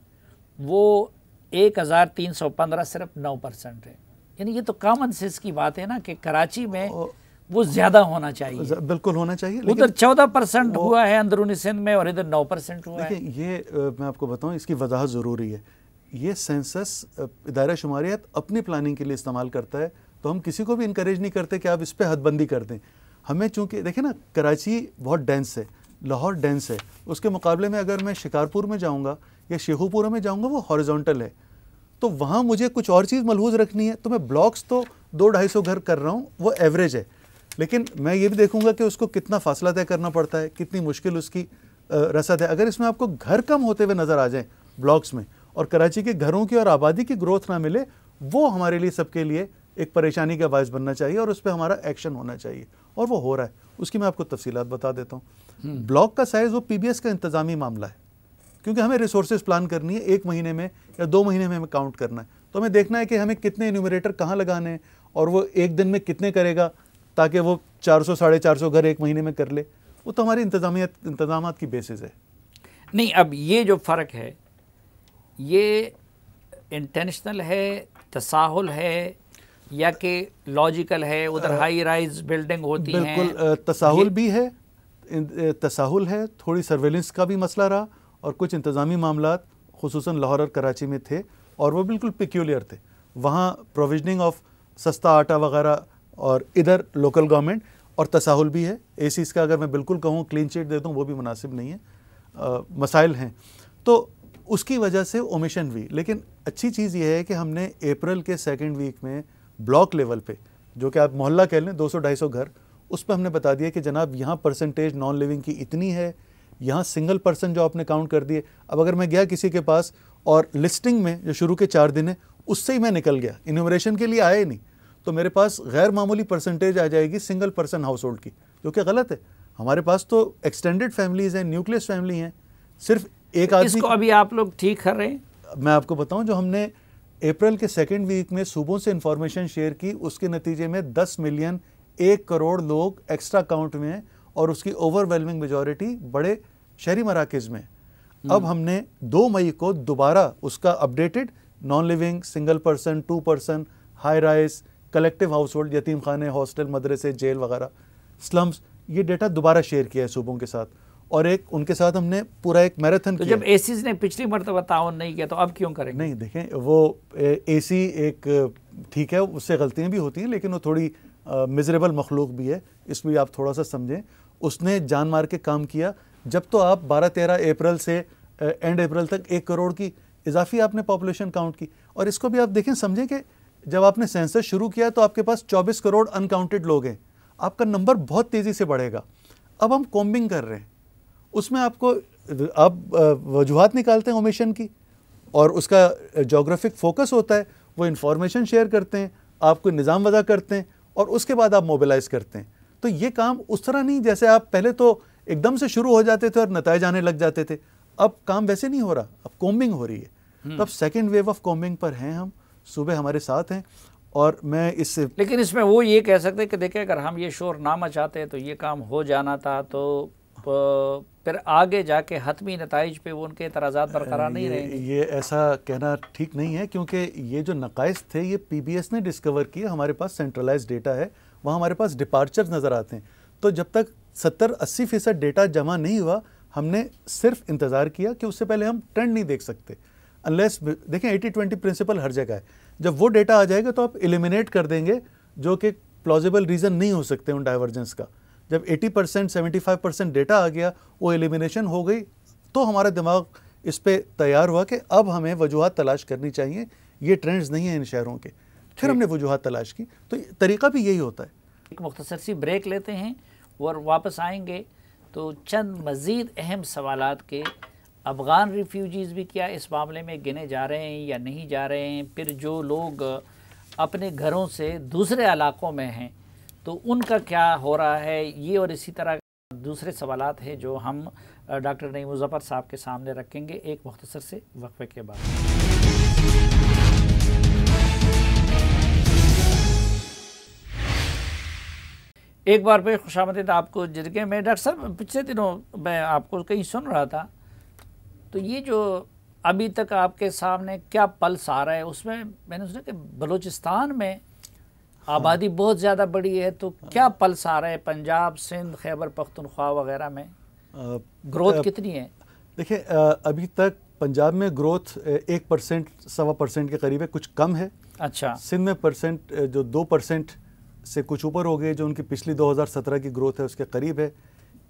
Speaker 1: وہ 1,315 صرف 9% ہے. یعنی یہ تو کامن سینس کی بات ہے نا کہ کراچی میں وہ زیادہ ہونا چاہیے.
Speaker 2: بالکل ہونا چاہیے.
Speaker 1: ادھر 14% ہوا ہے اندرونی سندھ میں, اور ادھر 9% ہوا ہے.
Speaker 2: یہ میں آپ کو بتاؤں, اس کی وضاحت ضروری ہے. یہ سینسس ادارہ شماریات اپنی پلاننگ کے لیے استعمال کرتا ہے, تو ہم کسی کو بھی انکریج نہیں کرتے کہ آپ اس پہ حد بندی کر دیں. ہمیں چونکہ دیکھیں نا کراچی بہت ڈینس ہے, لاہور ڈینس ہے, اس کے مقابلے میں اگر میں شکارپور میں جاؤں گا یا شیخو پورہ میں جاؤں گا وہ ہاریزونٹل ہے, تو وہاں مجھے کچھ اور چیز ملحوظ رکھنی ہے. تو میں بلاکس تو 200-250 گھر کر رہا ہوں, وہ ایوریج ہے, لیکن میں یہ بھی دیکھوں گا کہ اس کو کتنا فاصلہ طے کرنا پڑتا ہے, کتنی مشکل اس کی رسد ہے. اگر اس میں آپ کو گھر کم ہوتے ہوئے نظر آ جائیں بلاکس میں, اور کراچی کے گھروں کی اور آبادی کی گروتھ نہ ملے, وہ ہمارے لیے سب کے لیے ایک پریشانی کا باعث بننا چاہیے, اور اس پہ ہمارا ایکشن ہونا چاہیے, اور وہ ہو رہا ہے. اس کی میں آپ کو تفصیلات بتا دیتا ہوں. بلاک کا سائز وہ پی بی ایس کا انتظامی معاملہ ہے, کیونکہ ہمیں ریسورسز پلان کرنی ہے, 1 مہینے میں یا 2 مہینے میں ہمیں کاؤنٹ کرنا ہے. تو ہمیں دیکھنا ہے کہ ہمیں کتنے انیومریٹر کہاں لگانے ہیں, اور وہ ایک دن میں کتنے کرے گا, تاکہ وہ 400-450 گھر 1 مہینے میں کر لے. وہ تو ہماری انتظامات کی بیسز ہے.
Speaker 1: نہیں, اب یہ جو فرق ہے یہ انٹینشنل ہے, تساہل ہے, یا کہ لاجیکل ہے؟ ادھر ہائی رائز بلڈنگ ہوتی ہیں.
Speaker 2: بالکل تساہل بھی ہے, تساہل ہے, تھوڑی سرویلنس کا بھی مسئلہ رہا, اور کچھ انتظامی معاملات خصوصاً لاہور اور کراچی میں تھے, اور وہ بالکل پیکیولر تھے. وہاں پروویژننگ آف سستا آٹا وغیرہ, اور ادھر لوکل گورنمنٹ, اور تساہل بھی ہے. اے سیز کا اگر میں بالکل کہوں کلین چیٹ دے دوں وہ بھی مناسب نہیں ہے, مسائل ہیں. تو اس کی وجہ سے اومیشن ہوئی. لیکن اچھی چیز یہ ہے کہ ہم نے اپریل کے 2nd ویک میں بلاک لیول پہ, جو کہ آپ محلہ کہہ لیں 200-250 گھر, اس پہ ہم نے بتا دیا کہ جناب یہاں پرسنٹیج نان لیونگ کی اتنی ہے, یہاں سنگل پرسن جو آپ نے کاؤنٹ کر دیے. اب اگر میں گیا کسی کے پاس اور لسٹنگ میں جو شروع کے 4 دن ہے اس سے ہی میں نکل گیا, انیومریشن کے لیے آیا ہی نہیں, تو میرے پاس غیر معمولی پرسنٹیج آ جائے گی سنگل پرسن ہاؤس ہولڈ کی, جو کہ غلط ہے. ہمارے پاس تو ایکسٹینڈڈ فیملیز ہیں, نیوکلیس فیملی ہیں, صرف ایک آدمی.
Speaker 1: اس کو ابھی آپ لوگ ٹھیک کر رہے ہیں؟
Speaker 2: میں آپ کو بتاؤں, جو ہم نے اپریل کے 2nd ویک میں صوبوں سے انفارمیشن شیئر کی, اس کے نتیجے میں 10 ملین 1 کروڑ لوگ ایکسٹرا کاؤنٹ میں ہیں, اور اس کی اوور ویلمنگ میجورٹی بڑے شہری مراکز میں. اب ہم نے 2 مئی کو دوبارہ اس کا updated non living, single person, 2 person, high rise, collective household, یتیم خانے, ہاسٹل, مدرسے, جیل وغیرہ, سلمز, یہ ڈیٹا دوبارہ شیئر کیا ہے صوبوں کے ساتھ. اور ایک ان کے ساتھ ہم نے پورا ایک میراتھن
Speaker 1: کیا. تو جب ایسیز نے پچھلی مرتبہ تعاون نہیں کیا تو اب کیوں کریں گے؟
Speaker 2: نہیں دیکھیں، وہ اے سی ایک ٹھیک ہے، اس سے غلطیاں بھی ہوتی ہیں، لیکن وہ تھوڑی مزریبل مخلوق بھی ہے، اس میں آپ تھوڑا سا سمجھیں. اس نے جان مار کے کام کیا. جب تو آپ 12-13 اپریل سے اینڈ اپریل تک 1 کروڑ کی اضافی آپ نے پاپولیشن کاؤنٹ کی. اور اس کو بھی آپ دیکھیں سمجھیں کہ جب آپ نے سینسس شروع کیا تو آپ کے پاس 24 کروڑ انکاؤنٹڈ لوگ ہیں. آپ کا نمبر بہت تیزی سے بڑھے گا. اب ہم کومبنگ کر رہے ہیں، اس میں آپ وجوہات نکالتے ہیں اومیشن کی، اور اس کا جغرافک فوکس ہوتا ہے. وہ انفارمیشن شیئر کرتے ہیں، آپ کو نظام وضع کرتے ہیں، اور اس کے بعد آپ موبلائز کرتے ہیں. تو یہ کام اس طرح نہیں جیسے آپ پہلے تو ایک دم سے شروع ہو جاتے تھے اور نتائج آنے لگ جاتے تھے. اب کام ویسے نہیں ہو رہا، اب کومبنگ ہو رہی ہے. تو اب سیکنڈ ویو آف کومبنگ پر ہیں ہم، صوبے ہمارے ساتھ ہیں. اور میں اس سے
Speaker 1: لیکن اس میں وہ یہ کہہ سکتے کہ دیکھیں اگر ہم یہ شور نہ مچاتے تو یہ کام ہو جانا تھا، تو پھر آگے جا کے حتمی نتائج پہ وہ ان کے اعتراضات برقرار نہیں رہیں گے.
Speaker 2: یہ ایسا کہنا ٹھیک نہیں ہے، کیونکہ یہ جو نقائص تھے یہ پی بی ایس نے ڈسکور کیے. ہمارے پاس سینٹرلائز ڈیٹا ہے، وہاں ہمارے پاس ڈپارچرز نظر آتے ہیں. تو جب تک 70-80% ڈیٹا جمع نہیں ہوا، ہم نے صرف انتظار کیا کہ اس سے پہلے ہم ٹرینڈ نہیں دیکھ سکتے. انلیس دیکھیں 80-20 پرنسپل ہر جگہ ہے. جب وہ ڈیٹا آ جائے گا تو آپ ایلیمینیٹ کر دیں گے، جو کہ پلازیبل ریزن نہیں ہو سکتے ان ڈائیورجنس کا. جب 80% 75% ڈیٹا آ گیا، وہ ایلیمینیشن ہو گئی، تو ہمارا دماغ اس پہ تیار ہوا کہ اب ہمیں وجوہات تلاش کرنی چاہیے. یہ ٹرینڈز نہیں ہیں ان شہروں کے. پھر ہم نے وجوہات تلاش کی. تو طریقہ بھی یہی ہوتا ہے.
Speaker 1: ایک مختصر سی بریک لیتے ہیں اور واپس آئیں گے تو چند مزید اہم سوالات کے. افغان ریفیوجیز بھی کیا اس معاملے میں گنے جا رہے ہیں یا نہیں جا رہے ہیں؟ پھر جو لوگ اپنے گھروں سے دوسرے علاقوں میں ہیں تو ان کا کیا ہو رہا ہے؟ یہ اور اسی طرح دوسرے سوالات ہیں جو ہم ڈاکٹر نعیم الظفر صاحب کے سامنے رکھیں گے ایک مختصر سے وقفے کے بعد. ایک بار پھر خوش آمدید آپ کو جرگے میں. ڈاکٹر صاحب پچھلے دنوں میں آپ کو کہیں سن رہا تھا، تو یہ جو ابھی تک آپ کے سامنے کیا پلس آ رہا ہے، اس میں میں نے سنا کہ بلوچستان میں آبادی بہت زیادہ بڑی ہے، تو کیا پلس آ رہا ہے پنجاب، سندھ، خیبر پختونخوا وغیرہ میں گروتھ کتنی ہے؟
Speaker 2: دیکھیں ابھی تک پنجاب میں گروتھ 1%، 1.25% کے قریب ہے، کچھ کم ہے.
Speaker 1: اچھا.
Speaker 2: سندھ میں پرسنٹ جو 2% سے کچھ اوپر ہو گئے، جو ان کی پچھلی 2017 کی گروتھ ہے اس کے قریب ہے.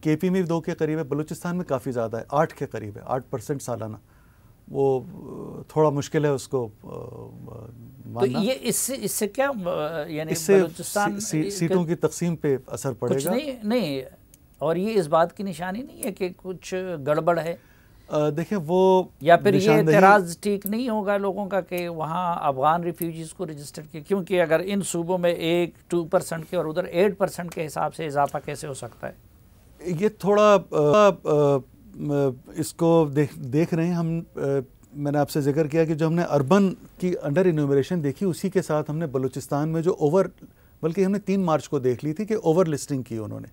Speaker 2: کے پی میں 2 کے قریب ہے. بلوچستان میں کافی زیادہ ہے، 8 کے قریب ہے، 8% سالانہ. وہ تھوڑا مشکل ہے اس کو ماننا.
Speaker 1: تو یہ اس سے کیا یعنی
Speaker 2: اس سے
Speaker 1: بلوچستان
Speaker 2: سیٹوں کی تقسیم پہ اثر پڑے گا؟
Speaker 1: نہیں، اور یہ اس بات کی نشانی نہیں ہے کہ کچھ گڑبڑ ہے؟
Speaker 2: دیکھیں وہ
Speaker 1: یا پھر یہ اعتراض ٹھیک نہیں ہوگا لوگوں کا کہ وہاں افغان ریفیوجیز کو رجسٹر کیا، کیونکہ اگر ان صوبوں میں 2% کے اور ادھر 8% کے حساب سے اضافہ کیسے ہو سکتا ہے؟
Speaker 2: یہ تھوڑا اس کو دیکھ رہے ہیں ہم. میں نے آپ سے ذکر کیا کہ جو ہم نے اربن کی انڈر انیومریشن دیکھی، اسی کے ساتھ ہم نے بلوچستان میں جو بلکہ ہم نے 3 مارچ کو دیکھ لی تھی کہ اوور لسٹنگ کی انہوں نے.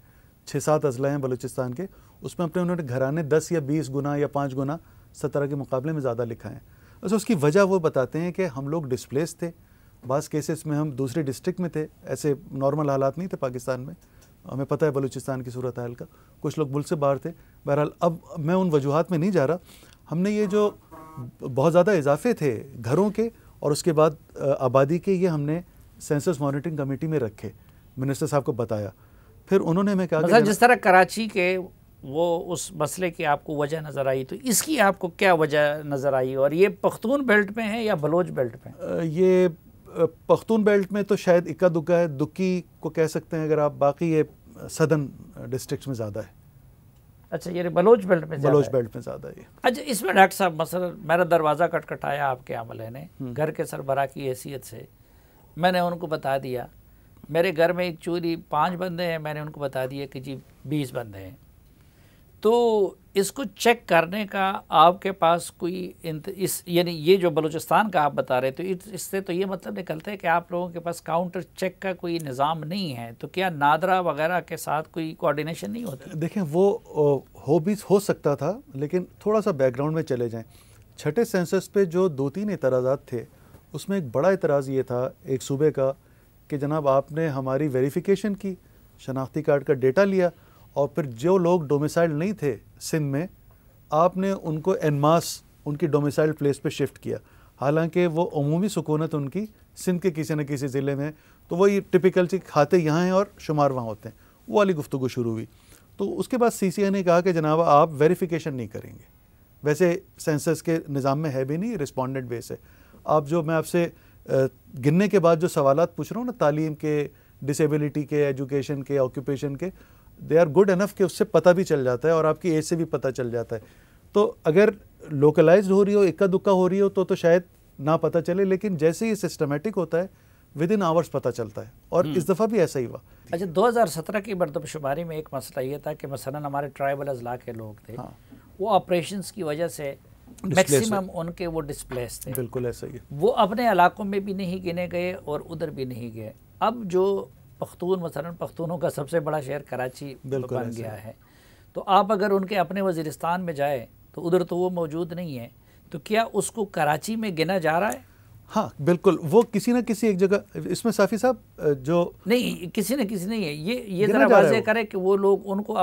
Speaker 2: 6-7 اضلاع ہیں بلوچستان کے، اس میں انہوں نے گھرانے 10 یا 20 گنا یا 5 گنا 17 کے مقابلے میں زیادہ لکھا ہے. اس کی وجہ وہ بتاتے ہیں کہ ہم لوگ ڈسپلیس تھے. بعض کیسز میں ہم دوسرے ڈسٹرکٹ میں تھے، ایسے نارمل حالات نہیں تھے پاکستان میں. ہمیں پتہ ہے بلوچستان کی صورتحال کا. کچھ لوگ ملک سے باہر تھے. بہرحال اب میں ان وجوہات میں نہیں جا رہا. ہم نے یہ جو بہت زیادہ اضافے تھے گھروں کے اور اس کے بعد آبادی کے، یہ ہم نے سینسس مانیٹرنگ کمیٹی میں رکھے، منسٹر صاحب کو بتایا. پھر انہوں نے ہمیں کہا
Speaker 1: مثلا جس طرح کراچی کے وہ اس مسئلے کی آپ کو وجہ نظر آئی، تو اس کی آپ کو کیا وجہ نظر آئی؟ اور یہ پختون بیلٹ میں ہے یا بلوچ بیلٹ میں؟
Speaker 2: یہ پختون بیلٹ میں تو شاید اکا دکا ہے، دکی کو کہہ سکتے ہیں اگر آپ. باقی یہ سدرن ڈسٹرکٹس میں زیادہ ہے.
Speaker 1: اچھا، یہ بلوچ بیلٹ میں زیادہ ہے.
Speaker 2: بلوچ بیلٹ میں زیادہ ہے.
Speaker 1: اچھا، اس میں ڈاکٹر صاحب مثلا میرا دروازہ کٹکھٹایا آپ کے عملے نے گھر کے سربراہ کی حیثیت سے. میں نے ان کو بتا دیا میرے گھر میں ایک چوری 5 بندے ہیں، میں نے ان کو بتا دیا کہ جی 20 بندے ہیں. تو اس کو چیک کرنے کا آپ کے پاس کوئی یعنی یہ جو بلوچستان کا آپ بتا رہے تو اس سے تو یہ مطلب نکلتا ہے کہ آپ لوگوں کے پاس کاؤنٹر چیک کا کوئی نظام نہیں ہے. تو کیا نادرا وغیرہ کے ساتھ کوئی کوارڈینیشن نہیں ہوتی؟
Speaker 2: دیکھیں وہ ہو سکتا تھا، لیکن تھوڑا سا بیک گراؤنڈ میں چلے جائیں. چھٹے سینسس پہ جو 2-3 اعتراضات تھے، اس میں ایک بڑا اعتراض یہ تھا ایک صوبے کا کہ جناب آپ نے ہماری ویریفیکیشن کی، شناختی کارڈ کا ڈیٹا لیا اور پھر جو لوگ ڈومیسائل نہیں تھے سندھ میں آپ نے ان کو en masse ان کی ڈومیسائل پلیس پہ شفٹ کیا، حالانکہ وہ عمومی سکونت ان کی سندھ کے کسی نہ کسی ضلع میں، تو وہ یہ ٹپیکل سی کھاتے یہاں ہیں اور شمار وہاں ہوتے ہیں، وہ والی گفتگو شروع ہوئی۔ تو اس کے بعد سی سی اے نے کہا کہ جناب آپ ویریفیکیشن نہیں کریں گے، ویسے سینسس کے نظام میں ہے بھی نہیں، رسپونڈنٹ بیس ہے۔ آپ جو میں آپ سے گننے کے بعد جو سوالات پوچھ رہا ہوں نا، تعلیم کے، ڈسیبلٹی کے، ایجوکیشن کے، آکوپیشن کے، دے آر گڈ انف کہ اس سے پتہ بھی چل جاتا ہے اور آپ کی ایج سے بھی پتہ چل جاتا ہے۔ تو اگر لوکلائزڈ ہو رہی ہو، اکا دکا ہو رہی ہو تو شاید نہ پتہ چلے، لیکن جیسے ہی سسٹمیٹک ہوتا ہے ود ان آورس پتہ چلتا ہے، اور اس دفعہ بھی ایسا ہی ہوا۔
Speaker 1: اچھا 2017 کی مردم شماری میں ایک مسئلہ یہ تھا کہ مثلا ہمارے ٹرائبل اضلاع کے لوگ تھے، وہ آپریشنز کی وجہ سے میکسیمم ان کے وہ ڈسپلیس تھے،
Speaker 2: بالکل ایسا ہی ہے،
Speaker 1: وہ اپنے علاقوں میں بھی نہیں گنے گئے اور ادھر بھی نہیں گئے۔ اب جو پختون مثلا پختونوں کا سب سے بڑا شہر کراچی بن گیا ہے، تو آپ اگر ان کے اپنے وزیرستان میں جائے تو ادھر تو وہ موجود نہیں ہے، تو کیا اس کو کراچی میں گنا جا رہا ہے؟
Speaker 2: ہاں بالکل، وہ کسی نہ کسی ایک جگہ، اس میں صافی صاحب جو
Speaker 1: نہیں کسی نہ کسی نہیں ہے، یہ ذرا واضح کرے کہ وہ لوگ ان کو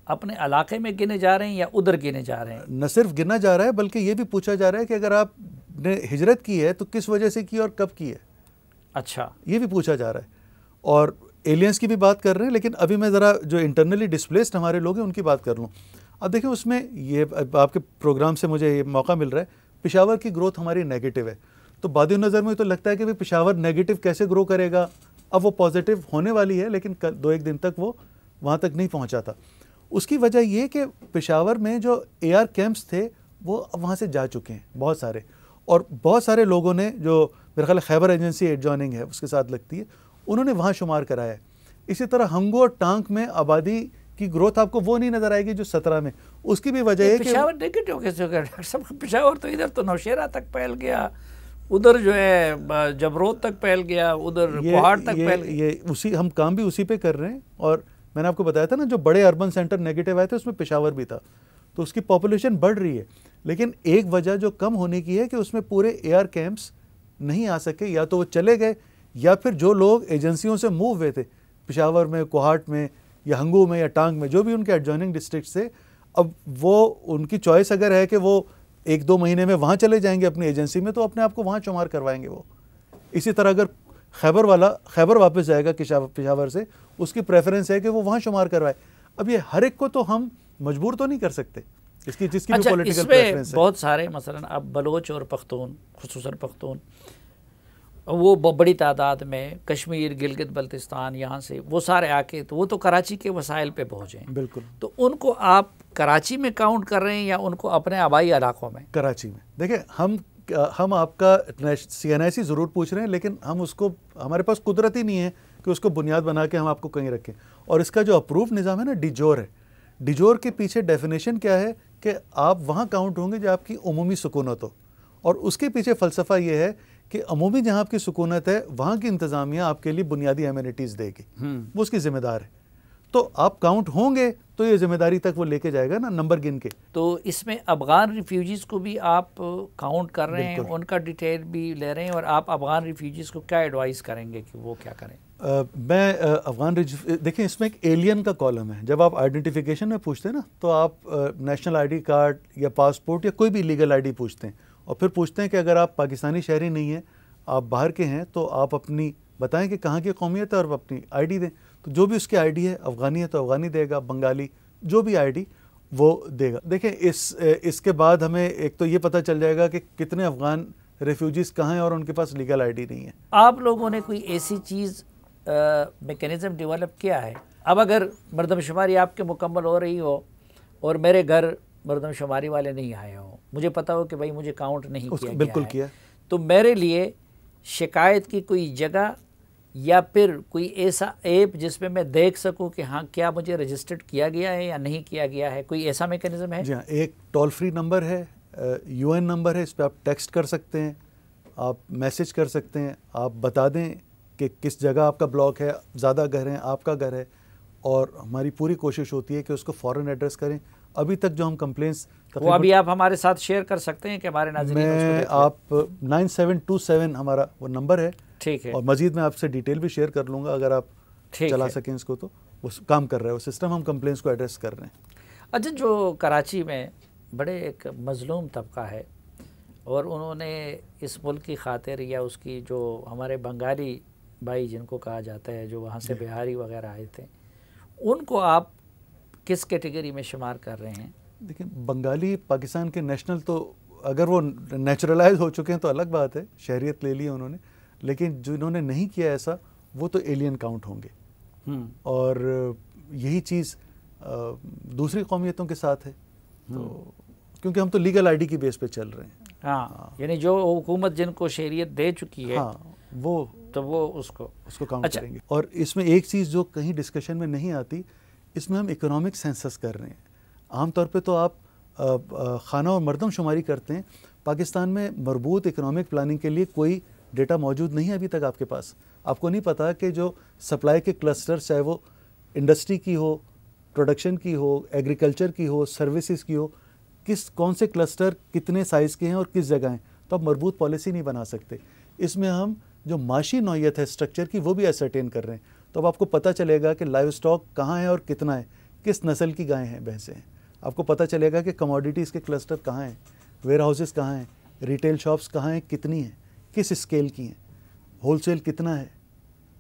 Speaker 1: اپنے علاقے میں گنے جا رہے ہیں یا ادھر گنے جا رہے ہیں؟
Speaker 2: نہ صرف گنا جا رہا ہے بلکہ یہ بھی پوچھا جا رہا ہے کہ اگر آپ نے ہجرت کی ہے تو کس وجہ سے کی اور کب کی ہے۔
Speaker 1: اچھا، یہ
Speaker 2: بھی پوچھا جا رہا ہے، اور ایلینز کی بھی بات کر رہے ہیں، لیکن ابھی میں ذرا جو انٹرنلی ڈسپلیسڈ ہمارے لوگ ہیں ان کی بات کر لوں۔ اب دیکھیں اس میں یہ آپ کے پروگرام سے مجھے یہ موقع مل رہا ہے، پشاور کی گروتھ ہماری نیگیٹو ہے، تو بادی نظر میں تو لگتا ہے کہ پشاور نیگیٹو کیسے گرو کرے گا، اب وہ پازیٹیو ہونے والی ہے، لیکن دو ایک دن تک وہ وہاں تک نہیں پہنچا تھا۔ اس کی وجہ یہ کہ پشاور میں جو اے آر کیمپس تھے وہ اب وہاں سے جا چکے ہیں بہت سارے، اور بہت سارے لوگوں نے جو میرے خیال خیبر ایجنسی ایڈجوائننگ ہے اس کے ساتھ لگتی ہے، انہوں نے وہاں شمار کرایا ہے۔ اسی طرح ہنگو اور ٹانک میں آبادی کی گروتھ آپ کو وہ نہیں نظر آئے گی جو 17 میں، اس کی بھی وجہ ہے کہ
Speaker 1: پشاور نیگیٹو کیسے ہو گیا ڈاکٹر صاحب؟ پشاور تو ادھر تو نوشیرہ تک پھیل گیا، ادھر جو ہے جبروت تک پھیل گیا، ادھر کوہاٹ تک پھیل گیا۔
Speaker 2: یہ ہم کام بھی اسی پہ کر رہے ہیں، اور میں نے آپ کو بتایا تھا نا جو بڑے اربن سینٹر نیگیٹو آئے تھے اس میں پشاور بھی تھا، تو اس کی پاپولیشن بڑھ رہی ہے، لیکن ایک وجہ جو کم ہونے کی ہے کہ اس میں پورے اے آر کیمپس نہیں آ سکے، یا تو وہ چلے گئے یا پھر جو لوگ ایجنسیوں سے موو ہوئے تھے پشاور میں، کوہاٹ میں یا ہنگو میں یا ٹانگ میں، جو بھی ان کے ایڈجوائننگ ڈسٹرکٹ سے، اب وہ ان کی چوائس اگر ہے کہ وہ 1-2 مہینے میں وہاں چلے جائیں گے اپنی ایجنسی میں تو اپنے آپ کو وہاں شمار کروائیں گے وہ۔ اسی طرح اگر خیبر واپس جائے گا پشاور سے، اس کی پریفرنس ہے کہ وہ وہاں شمار کروائے۔ اب یہ ہر ایک کو تو ہم مجبور تو نہیں کر سکتے، جس کی بھی پولیٹیکل پریفرنس ہے۔
Speaker 1: بہت سارے مثلا اب بلوچ اور پختون، خصوصاً پختون، وہ بڑی تعداد میں کشمیر، گلگت بلتستان، یہاں سے وہ سارے آ کے تو وہ تو کراچی کے وسائل پہ پہنچے ہیں،
Speaker 2: بالکل،
Speaker 1: تو ان کو آپ کراچی میں کاؤنٹ کر رہے ہیں یا ان کو اپنے آبائی علاقوں میں؟
Speaker 2: کراچی میں۔ دیکھیں ہم آپ کا CNIC ضرور پوچھ رہے ہیں، لیکن ہم اس کو، ہمارے پاس قدرت ہی نہیں ہے کہ اس کو بنیاد بنا کے ہم آپ کو کہیں رکھیں، اور اس کا جو اپروو نظام ہے نا ڈیجور ہے، ڈیجور کے پیچھے ڈیفینیشن کیا ہے کہ آپ وہاں کاؤنٹ ہوں گے جہاں آپ کی عمومی سکونت ہو، اور اس کے پیچھے فلسفہ یہ ہے کہ عمومی جہاں آپ کی سکونت ہے وہاں کی انتظامیہ آپ کے لیے بنیادی ایمینٹیز دے گی، وہ اس کی ذمہ دار ہے، تو آپ کاؤنٹ ہوں گے تو یہ ذمہ داری تک وہ لے کے جائے گا نا، نمبر گن کے۔
Speaker 1: تو اس میں افغان ریفیوجیز کو بھی آپ کاؤنٹ کر رہے ہیں، ان کا ڈیٹیل بھی لے رہے ہیں، اور آپ افغان ریفیوجیز کو کیا ایڈوائز کریں گے کہ وہ کیا کریں؟
Speaker 2: میں افغان دیکھیں اس میں ایک ایلین کا کالم ہے، جب آپ آئیڈینٹیفیکیشن میں پوچھتے ہیں نا تو آپ نیشنل آئی ڈی کارڈ یا پاسپورٹ یا کوئی بھی لیگل آئی ڈی پوچھتے ہیں، اور پھر پوچھتے ہیں کہ اگر آپ پاکستانی شہری نہیں ہیں، آپ باہر کے ہیں، تو آپ اپنی بتائیں کہ کہاں کی قومیت ہے اور اپنی آئی ڈی دیں، تو جو بھی اس کی آئی ڈی ہے، افغانی ہے تو افغانی دے گا، بنگالی، جو بھی آئی ڈی وہ دے گا۔ دیکھیں اس کے بعد ہمیں ایک تو یہ پتہ چل جائے گا کہ کتنے افغان ریفیوجیز کہاں ہیں اور ان کے پاس لیگل آئی ڈی نہیں ہے۔
Speaker 1: آپ لوگوں نے کوئی ایسی چیز میکینزم ڈیولپ کیا ہے؟ اب اگر مردم شماری آپ کے مکمل ہو رہی ہو اور میرے گھر مردم شماری والے نہیں آئے ہوں، مجھے پتہ ہو کہ بھائی مجھے کاؤنٹ نہیں کیا گیا،
Speaker 2: بالکل کیا،
Speaker 1: تو میرے لیے شکایت کی کوئی جگہ یا پھر کوئی ایسا ایپ جس میں میں دیکھ سکوں کہ ہاں کیا مجھے رجسٹرڈ کیا گیا ہے یا نہیں کیا گیا ہے، کوئی ایسا میکینزم ہے؟
Speaker 2: جی ہاں، ایک ٹول فری نمبر ہے، UN نمبر ہے، اس پہ آپ ٹیکسٹ کر سکتے ہیں، آپ میسج کر سکتے ہیں، آپ بتا دیں کہ کس جگہ آپ کا بلاک ہے، زیادہ گھر ہیں، آپ کا گھر ہے، اور ہماری پوری کوشش ہوتی ہے کہ اس کو فوراً ایڈریس کریں۔ ابھی تک جو ہم کمپلینس
Speaker 1: وہ ابھی آپ ہمارے ساتھ شیئر کر سکتے ہیں کہ ہمارے ناظرین اس کو دیکھ لیں۔
Speaker 2: آپ 9727 ہمارا وہ نمبر ہے،
Speaker 1: ٹھیک ہے،
Speaker 2: اور مزید میں آپ سے ڈیٹیل بھی شیئر کر لوں گا اگر آپ چلا سکیں اس کو تو۔ وہ کام کر رہا ہے وہ سسٹم، ہم کمپلینس کو ایڈریس کر رہے ہیں۔
Speaker 1: اچھا، جو کراچی میں بڑے ایک مظلوم طبقہ ہے اور انہوں نے اس ملک کی خاطر یا اس کی جو ہمارے بنگالی بھائی جن کو کہا جاتا ہے جو وہاں سے بہاری وغیرہ آئے تھے، ان کو آپ کس کیٹیگری میں شمار کر رہے ہیں؟
Speaker 2: دیکھیں بنگالی پاکستان کے نیشنل تو اگر وہ نیچرلائز ہو چکے ہیں تو الگ بات ہے، شہریت لے لی انہوں نے، لیکن جنہوں نے نہیں کیا ایسا وہ تو ایلین کاؤنٹ ہوں گے۔ اور یہی چیز دوسری قومیتوں کے ساتھ ہے، تو کیونکہ ہم تو لیگل آئی ڈی کی بیس پہ چل رہے ہیں۔
Speaker 1: ہاں، یعنی جو حکومت جن کو شہریت دے چکی ہے
Speaker 2: وہ
Speaker 1: تو وہ اس کو
Speaker 2: کاؤنٹ کریں گے۔ اور اس میں ایک چیز جو کہیں ڈسکشن میں نہیں آتی، اس میں ہم اکنامک سینسس کر رہے ہیں۔ عام طور پہ تو آپ خانہ اور مردم شماری کرتے ہیں، پاکستان میں مربوط اکنامک پلاننگ کے لیے کوئی ڈیٹا موجود نہیں ہے ابھی تک آپ کے پاس۔ آپ کو نہیں پتا کہ جو سپلائی کے کلسٹر، چاہے وہ انڈسٹری کی ہو، پروڈکشن کی ہو، ایگریکلچر کی ہو، سروسز کی ہو، کون سے کلسٹر کتنے سائز کے ہیں اور کس جگہ ہیں، تو آپ مربوط پالیسی نہیں بنا سکتے۔ اس میں ہم جو معاشی نوعیت ہے اسٹرکچر کی وہ بھی ایسرٹین کر رہے ہیں، تو اب آپ کو پتہ چلے گا کہ لائیو اسٹاک کہاں ہے اور کتنا ہے، کس نسل کی گائیں ہیں، بھینسیں ہیں۔ آپ کو پتہ چلے گا کہ کموڈیٹیز کے کلسٹر کہاں ہیں، ویئر ہاؤسز کہاں ہیں، ریٹیل شاپس کہاں ہیں، کتنی ہیں، کس اسکیل کی ہیں، ہول سیل کتنا ہے،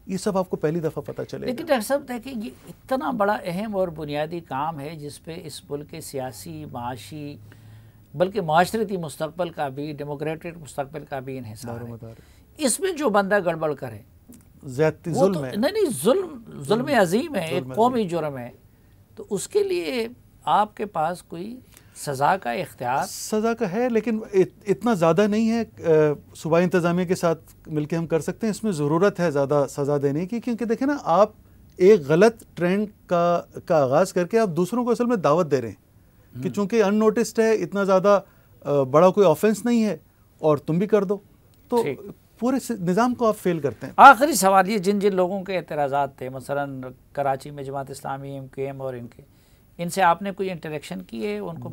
Speaker 2: یہ سب آپ کو پہلی دفعہ پتہ چلے گا۔
Speaker 1: لیکن ڈاکٹر صاحب دیکھیں، یہ اتنا بڑا اہم اور بنیادی کام ہے جس پہ اس ملک کے سیاسی، معاشی بلکہ معاشرتی مستقبل کا بھی، ڈیموکریٹک مستقبل کا بھی انحصار ہے۔ اس میں جو بندہ گڑبڑ کرے،
Speaker 2: زیادتی ظلم ہے،
Speaker 1: نہیں ظلم عظیم ہے، ایک قومی جرم ہے، تو اس کے لیے آپ کے پاس کوئی سزا کا اختیار؟
Speaker 2: سزا کا ہے، لیکن اتنا زیادہ نہیں ہے، صوبائی انتظامیہ کے ساتھ مل کے ہم کر سکتے ہیں۔ اس میں ضرورت ہے زیادہ سزا دینے کی، کیونکہ دیکھیں نا، آپ ایک غلط ٹرینڈ کا آغاز کر کے آپ دوسروں کو اصل میں دعوت دے رہے ہیں کہ چونکہ ان نوٹسڈ ہے، اتنا زیادہ بڑا کوئی آفینس نہیں ہے اور تم بھی کر دو، تو پورے نظام کو آپ فیل کرتے ہیں۔
Speaker 1: آخری سوال یہ، جن لوگوں کے اعتراضات تھے، مثلا کراچی میں Jamaat Islami, M Q M اور ان سے آپ نے کوئی انٹریکشن کی ہے؟ ان کو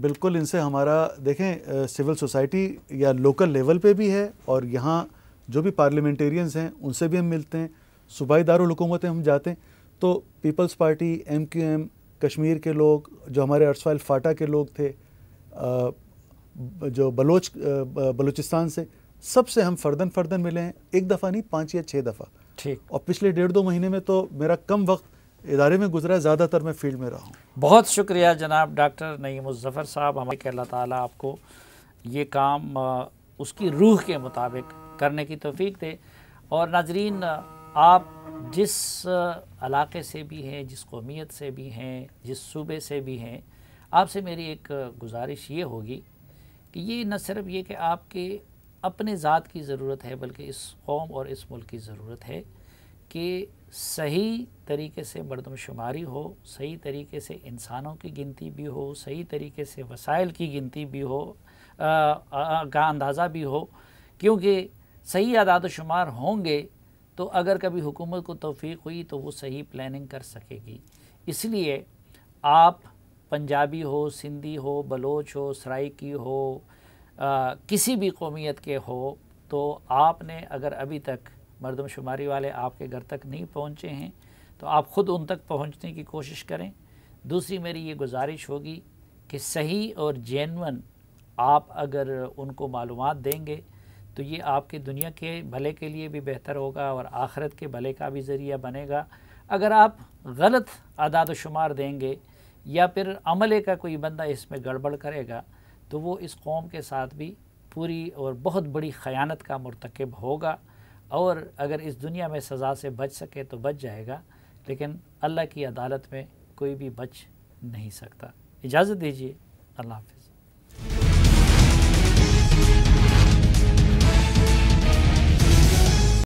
Speaker 2: بالکل ان سے ہمارا دیکھیں سول سوسائٹی یا لوکل لیول پہ بھی ہے، اور یہاں جو بھی پارلیمنٹیرینز ہیں ان سے بھی ہم ملتے ہیں، صوبائی دارالحکومتیں ہم جاتے ہیں، تو Peoples Party, M Q M, Kashmir کے لوگ، جو ہمارے ارسوائل فاٹا کے لوگ تھے، جو بلوچستان سے، سب سے ہم فردن ملے ہیں، ایک دفعہ نہیں، 5 یا 6 دفعہ۔
Speaker 1: ٹھیک۔
Speaker 2: اور پچھلے 1.5-2 مہینے میں تو میرا کم وقت ادارے میں گزرا ہے، زیادہ تر میں فیلڈ میں رہا ہوں۔
Speaker 1: بہت شکریہ جناب ڈاکٹر نعیم الظفر صاحب، ہمیں کہ اللہ تعالیٰ آپ کو یہ کام اس کی روح کے مطابق کرنے کی توفیق دے۔ اور ناظرین، آپ جس علاقے سے بھی ہیں، جس قومیت سے بھی ہیں، جس صوبے سے بھی ہیں، آپ سے میری ایک گزارش یہ ہوگی کہ یہ نہ صرف یہ کہ آپ کے اپنے ذات کی ضرورت ہے، بلکہ اس قوم اور اس ملک کی ضرورت ہے کہ صحیح طریقے سے مردم شماری ہو، صحیح طریقے سے انسانوں کی گنتی بھی ہو، صحیح طریقے سے وسائل کی گنتی بھی ہو، کا اندازہ بھی ہو، کیونکہ صحیح اعداد و شمار ہوں گے تو اگر کبھی حکومت کو توفیق ہوئی تو وہ صحیح پلاننگ کر سکے گی۔ اس لیے آپ پنجابی ہو، سندھی ہو، بلوچ ہو، سرائکی ہو، کسی بھی قومیت کے ہو، تو آپ نے اگر ابھی تک مردم شماری والے آپ کے گھر تک نہیں پہنچے ہیں تو آپ خود ان تک پہنچنے کی کوشش کریں۔ دوسری میری یہ گزارش ہوگی کہ صحیح اور جینون آپ اگر ان کو معلومات دیں گے تو یہ آپ کے دنیا کے بھلے کے لیے بھی بہتر ہوگا اور آخرت کے بھلے کا بھی ذریعہ بنے گا۔ اگر آپ غلط اعداد و شمار دیں گے یا پھر عملے کا کوئی بندہ اس میں گڑبڑ کرے گا تو وہ اس قوم کے ساتھ بھی پوری اور بہت بڑی خیانت کا مرتکب ہوگا، اور اگر اس دنیا میں سزا سے بچ سکے تو بچ جائے گا، لیکن اللہ کی عدالت میں کوئی بھی بچ نہیں سکتا۔ اجازت دیجیے، اللہ حافظ۔